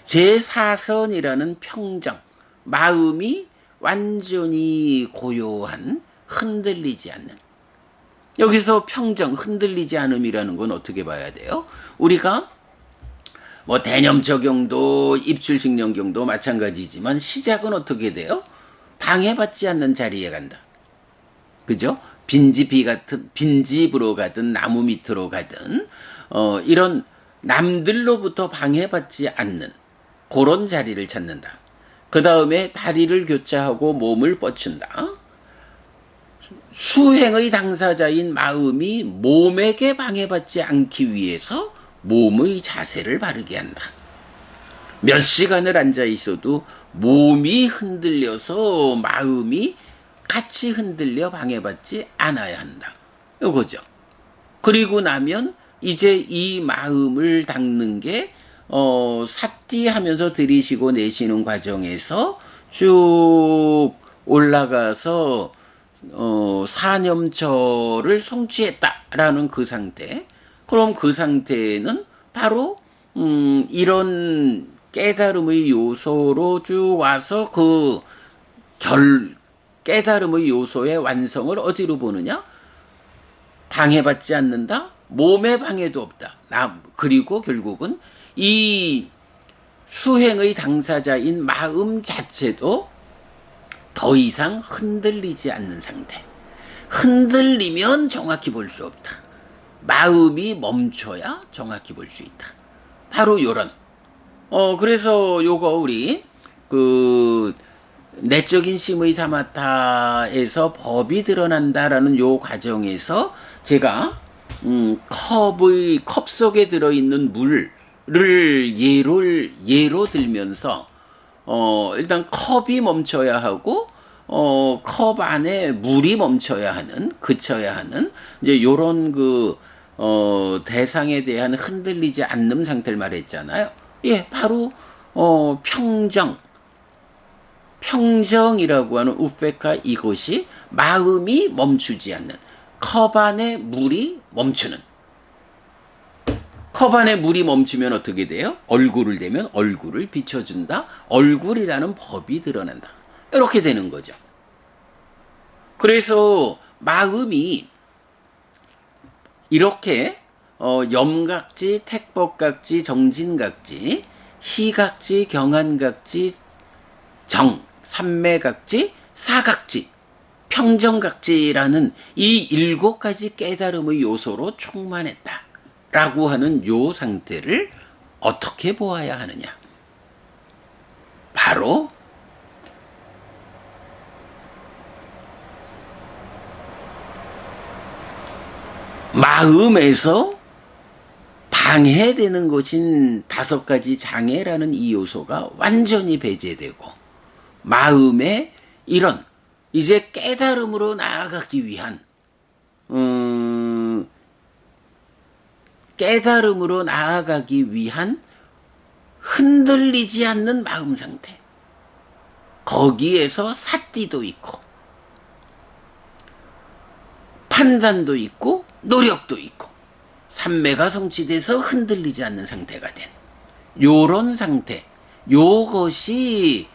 제4선이라는 평정, 마음이 완전히 고요한, 흔들리지 않는. 여기서 평정, 흔들리지 않음이라는 건 어떻게 봐야 돼요? 우리가 뭐 대념적용도 입출식령경도 마찬가지지만 시작은 어떻게 돼요? 방해받지 않는 자리에 간다. 그죠? 빈집으로 가든 나무 밑으로 가든 이런 남들로부터 방해받지 않는 그런 자리를 찾는다. 그 다음에 다리를 교차하고 몸을 뻗춘다. 수행의 당사자인 마음이 몸에게 방해받지 않기 위해서 몸의 자세를 바르게 한다. 몇 시간을 앉아 있어도 몸이 흔들려서 마음이 같이 흔들려 방해받지 않아야 한다. 이거죠. 그리고 나면 이제 이 마음을 닦는 게 사띠하면서 들이쉬고 내쉬는 과정에서 쭉 올라가서 사념처를 성취했다라는 그 상태. 그럼 그 상태는 바로 이런 깨달음의 요소로 쭉 와서 그 깨달음의 요소의 완성을 어디로 보느냐? 방해받지 않는다? 몸의 방해도 없다. 그리고 결국은 이 수행의 당사자인 마음 자체도 더 이상 흔들리지 않는 상태. 흔들리면 정확히 볼 수 없다. 마음이 멈춰야 정확히 볼 수 있다. 바로 요런. 그래서 요거 우리 내적인 심의 사마타에서 법이 드러난다라는 요 과정에서 제가 컵 속에 들어있는 물을 예로 들면서 일단 컵이 멈춰야 하고 컵 안에 물이 그쳐야 하는 이제 요런 대상에 대한 흔들리지 않는 상태를 말했잖아요. 예, 바로 평정이라고 하는 우페카, 이것이 마음이 멈추지 않는, 컵 안에 물이 멈추는. 컵 안에 물이 멈추면 어떻게 돼요? 얼굴을 대면 얼굴을 비춰준다. 얼굴이라는 법이 드러난다. 이렇게 되는 거죠. 그래서 마음이 이렇게 염각지, 택법각지, 정진각지, 희각지, 경안각지, 삼매각지, 사각지, 평정각지라는 이 7가지 깨달음의 요소로 충만했다라고 하는 요 상태를 어떻게 보아야 하느냐? 바로 마음에서 방해되는 것인 5가지 장애라는 이 요소가 완전히 배제되고, 마음의 이런 이제 깨달음으로 나아가기 위한 흔들리지 않는 마음 상태, 거기에서 사띠도 있고 판단도 있고 노력도 있고 삼매가 성취돼서 흔들리지 않는 상태가 된 요런 상태, 요것이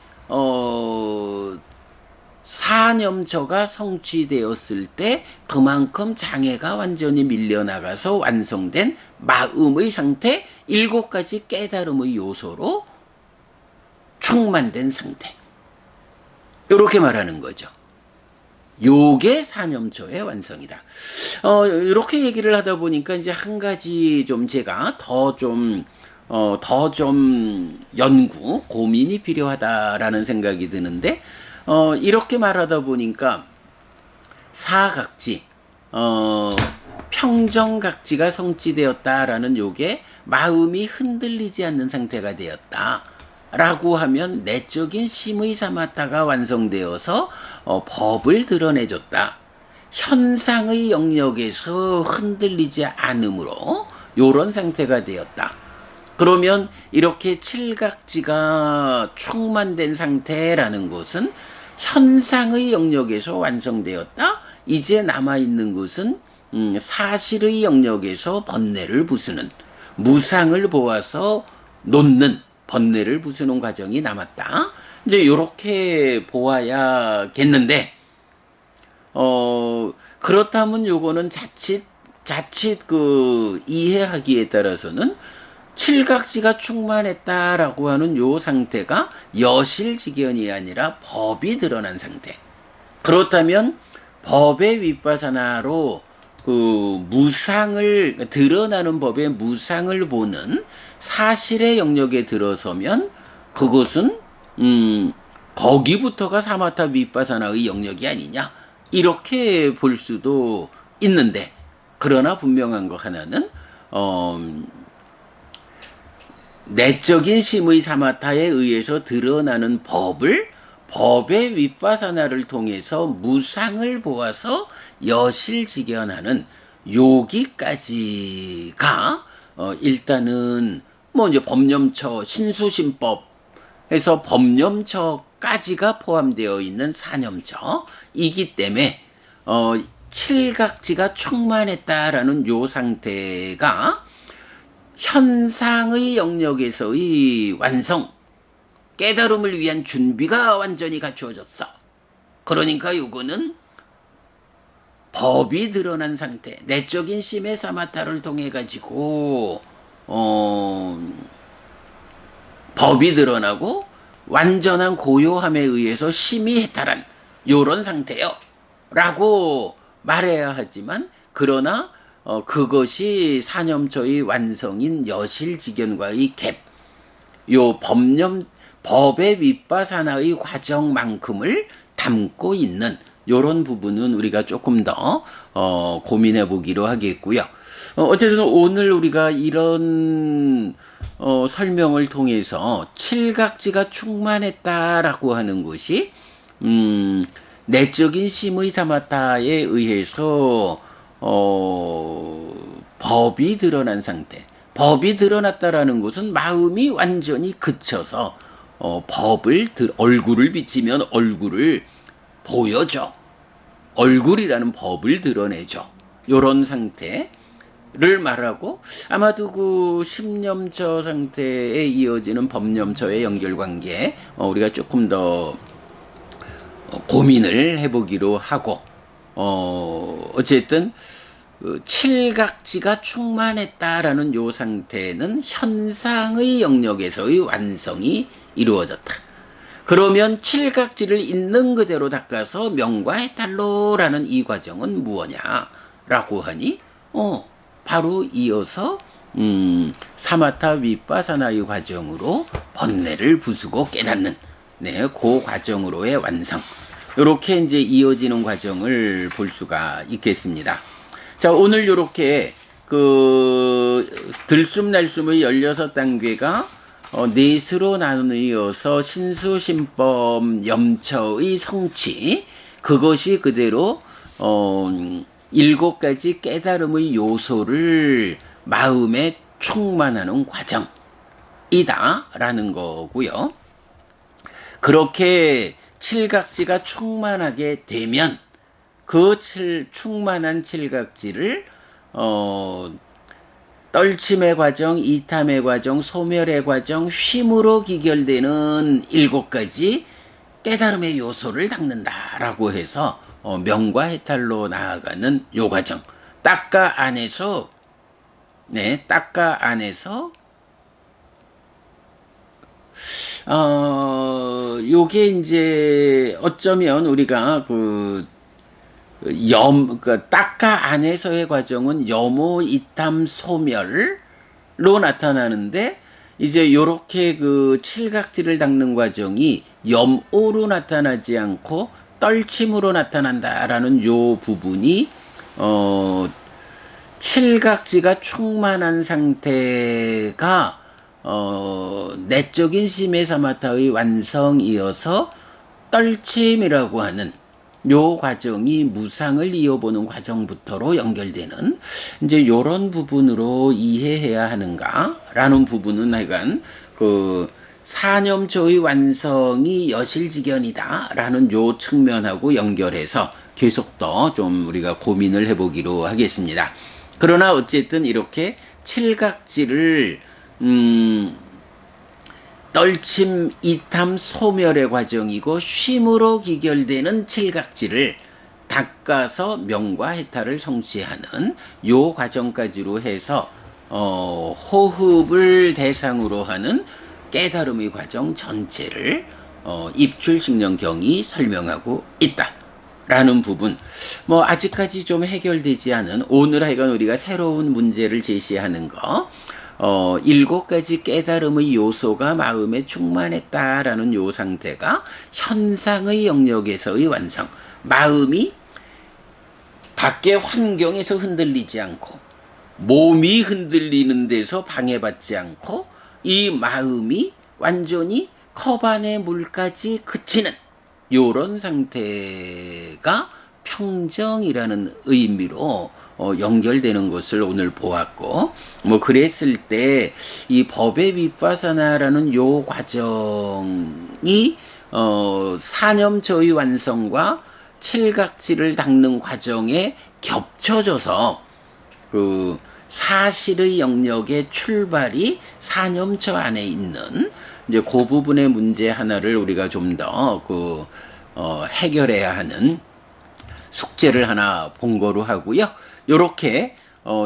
사념처가 성취되었을 때 그만큼 장애가 완전히 밀려나가서 완성된 마음의 상태, 7가지 깨달음의 요소로 충만된 상태, 이렇게 말하는 거죠. 요게 사념초의 완성이다. 이렇게 얘기를 하다 보니까 이제 한 가지 좀 제가 더 좀 고민이 필요하다라는 생각이 드는데, 이렇게 말하다 보니까 사각지, 평정각지가 성취되었다라는 요게 마음이 흔들리지 않는 상태가 되었다. 라고 하면 내적인 심의 사마타가 완성되어서 법을 드러내줬다. 현상의 영역에서 흔들리지 않으므로 요런 상태가 되었다. 그러면 이렇게 칠각지가 충만된 상태라는 것은 현상의 영역에서 완성되었다. 이제 남아있는 것은 사실의 영역에서 번뇌를 부수는, 무상을 보아서 놓는, 번뇌를 부수는 과정이 남았다. 이제 이렇게 보아야겠는데, 그렇다면 요거는 자칫 이해하기에 따라서는 칠각지가 충만했다라고 하는 요 상태가 여실직연이 아니라 법이 드러난 상태. 그렇다면 법의 윗바사나로 드러나는 법의 무상을 보는 사실의 영역에 들어서면 그것은 거기부터가 사마타 윗바사나의 영역이 아니냐, 이렇게 볼 수도 있는데, 그러나 분명한 것 하나는 내적인 심의 사마타에 의해서 드러나는 법의 윗바사나를 통해서 무상을 보아서 여실직연하는 여기까지가 일단은 이제 법념처, 신수신법에서 법념처까지가 포함되어 있는 사념처이기 때문에 칠각지가 충만했다라는 요 상태가 현상의 영역에서의 완성, 깨달음을 위한 준비가 완전히 갖추어졌어. 그러니까 요거는 법이 드러난 상태, 내적인 심의 사마타를 통해 가지고 법이 드러나고 완전한 고요함에 의해서 심이 해탈한 요런 상태요 라고 말해야 하지만, 그러나 그것이 사념초의 완성인 여실직연과의 갭, 요 법의 윗바사나의 과정만큼을 담고 있는 요런 부분은 우리가 조금 더 고민해 보기로 하겠고요. 어쨌든 오늘 우리가 이런 설명을 통해서 칠각지가 충만했다라고 하는 것이 내적인 심의 사마타에 의해서 법이 드러난 상태. 법이 드러났다라는 것은 마음이 완전히 그쳐서 얼굴을 비치면 얼굴을 보여줘. 얼굴이라는 법을 드러내죠. 요런 상태를 말하고, 아마도 그 십념처 상태에 이어지는 법념처의 연결관계, 우리가 조금 더 고민을 해보기로 하고, 어쨌든 칠각지가 충만했다라는 요 상태는 현상의 영역에서의 완성이 이루어졌다. 그러면 칠각지를 있는 그대로 닦아서 명과 해탈로라는 이 과정은 무엇냐라고 하니 바로 이어서 사마타 윗바사나의 과정으로 번뇌를 부수고 깨닫는 그 과정으로의 완성. 이렇게 이제 이어지는 과정을 볼 수가 있겠습니다. 자, 오늘 이렇게 들숨날숨의 16단계가 넷으로 나누어서 신수신법 염처의 성취, 그것이 그대로 7가지 깨달음의 요소를 마음에 충만하는 과정이다라는 거고요. 그렇게 칠각지가 충만하게 되면 그 충만한 칠각지를 떨침의 과정, 이탐의 과정, 소멸의 과정, 쉼으로 기결되는 7가지 깨달음의 요소를 닦는다라고 해서 명과 해탈로 나아가는 요 과정. 딱가 안에서 요게 이제 어쩌면 우리가 딱가 안에서의 과정은 염오, 이탐, 소멸로 나타나는데, 이제 요렇게 칠각지를 닦는 과정이 염오로 나타나지 않고 떨침으로 나타난다라는 요 부분이, 칠각지가 충만한 상태가, 내적인 심해사마타의 완성이어서 떨침이라고 하는 요 과정이 무상을 이어보는 과정부터로 연결되는 이제 요런 부분으로 이해해야 하는가라는 부분은 하여간 사념초의 완성이 여실직연이다라는 요 측면하고 연결해서 계속 더 좀 우리가 고민을 해보기로 하겠습니다. 그러나 어쨌든 이렇게 칠각지를 떨침, 이탐, 소멸의 과정이고 쉼으로 기결되는 칠각지를 닦아서 명과 해탈을 성취하는 요 과정까지로 해서 호흡을 대상으로 하는 깨달음의 과정 전체를 입출식령경이 설명하고 있다라는 부분. 아직까지 좀 해결되지 않은, 오늘 하여간 우리가 새로운 문제를 제시하는 거, 7가지 깨달음의 요소가 마음에 충만했다라는 요 상태가 현상의 영역에서의 완성. 마음이 밖의 환경에서 흔들리지 않고 몸이 흔들리는 데서 방해받지 않고 이 마음이 완전히 컵 안의 물까지 그치는 요런 상태가 평정이라는 의미로 연결되는 것을 오늘 보았고, 그랬을 때 이 법의 윗바사나라는 요 과정이 사념처의 완성과 칠각지를 닦는 과정에 겹쳐져서 사실의 영역의 출발이 사념처 안에 있는 이제 그 부분의 문제 하나를 우리가 좀 더 해결해야 하는 숙제를 하나 본 거로 하고요. 요렇게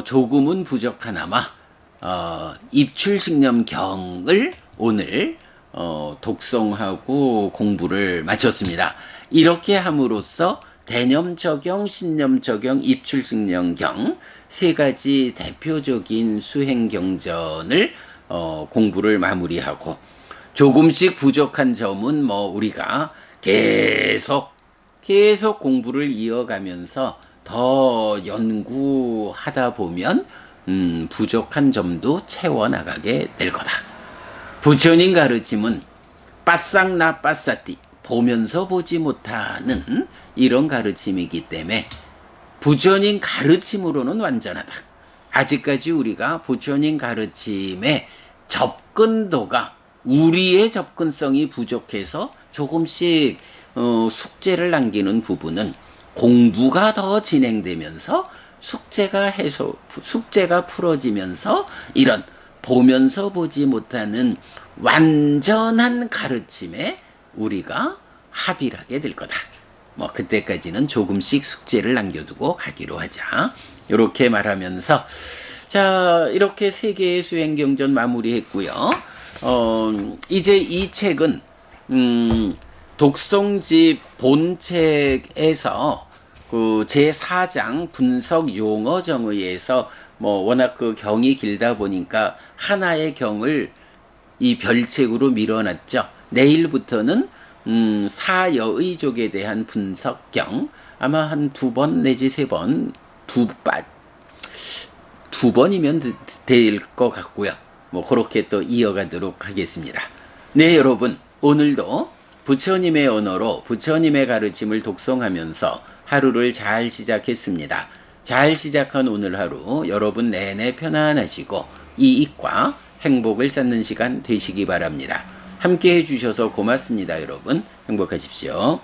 조금은 부족하나마 입출식념경을 오늘 독송하고 공부를 마쳤습니다. 이렇게 함으로써 대념적용, 신념적용, 입출식념경 3가지 대표적인 수행경전을 공부를 마무리하고, 조금씩 부족한 점은 뭐 우리가 계속 공부를 이어가면서 더 연구하다 보면 부족한 점도 채워나가게 될 거다. 부처님 가르침은 빠싹나 빠싸띠 보면서 보지 못하는 이런 가르침이기 때문에 부처님 가르침으로는 완전하다. 아직까지 우리가 부처님 가르침의 접근도가 우리의 접근성이 부족해서 조금씩 숙제를 남기는 부분은 공부가 더 진행되면서 숙제가 풀어지면서 이런 보면서 보지 못하는 완전한 가르침에 우리가 합의를 하게 될 거다. 뭐 그때까지는 조금씩 숙제를 남겨두고 가기로 하자. 이렇게 말하면서 자 이렇게 세 개의 수행경전 마무리했고요. 이제 이 책은 독송집 본책에서 그 제4장 분석 용어 정의에서 뭐 워낙 그 경이 길다 보니까 하나의 경을 이 별책으로 밀어놨죠. 내일부터는 사여의족에 대한 분석경 아마 한 2번 내지 3번 두 번이면 될 것 같고요. 뭐 그렇게 또 이어가도록 하겠습니다. 네 여러분 오늘도 부처님의 언어로 부처님의 가르침을 독송하면서 하루를 잘 시작했습니다. 잘 시작한 오늘 하루 여러분 내내 편안하시고 이익과 행복을 쌓는 시간 되시기 바랍니다. 함께 해주셔서 고맙습니다. 여러분 행복하십시오.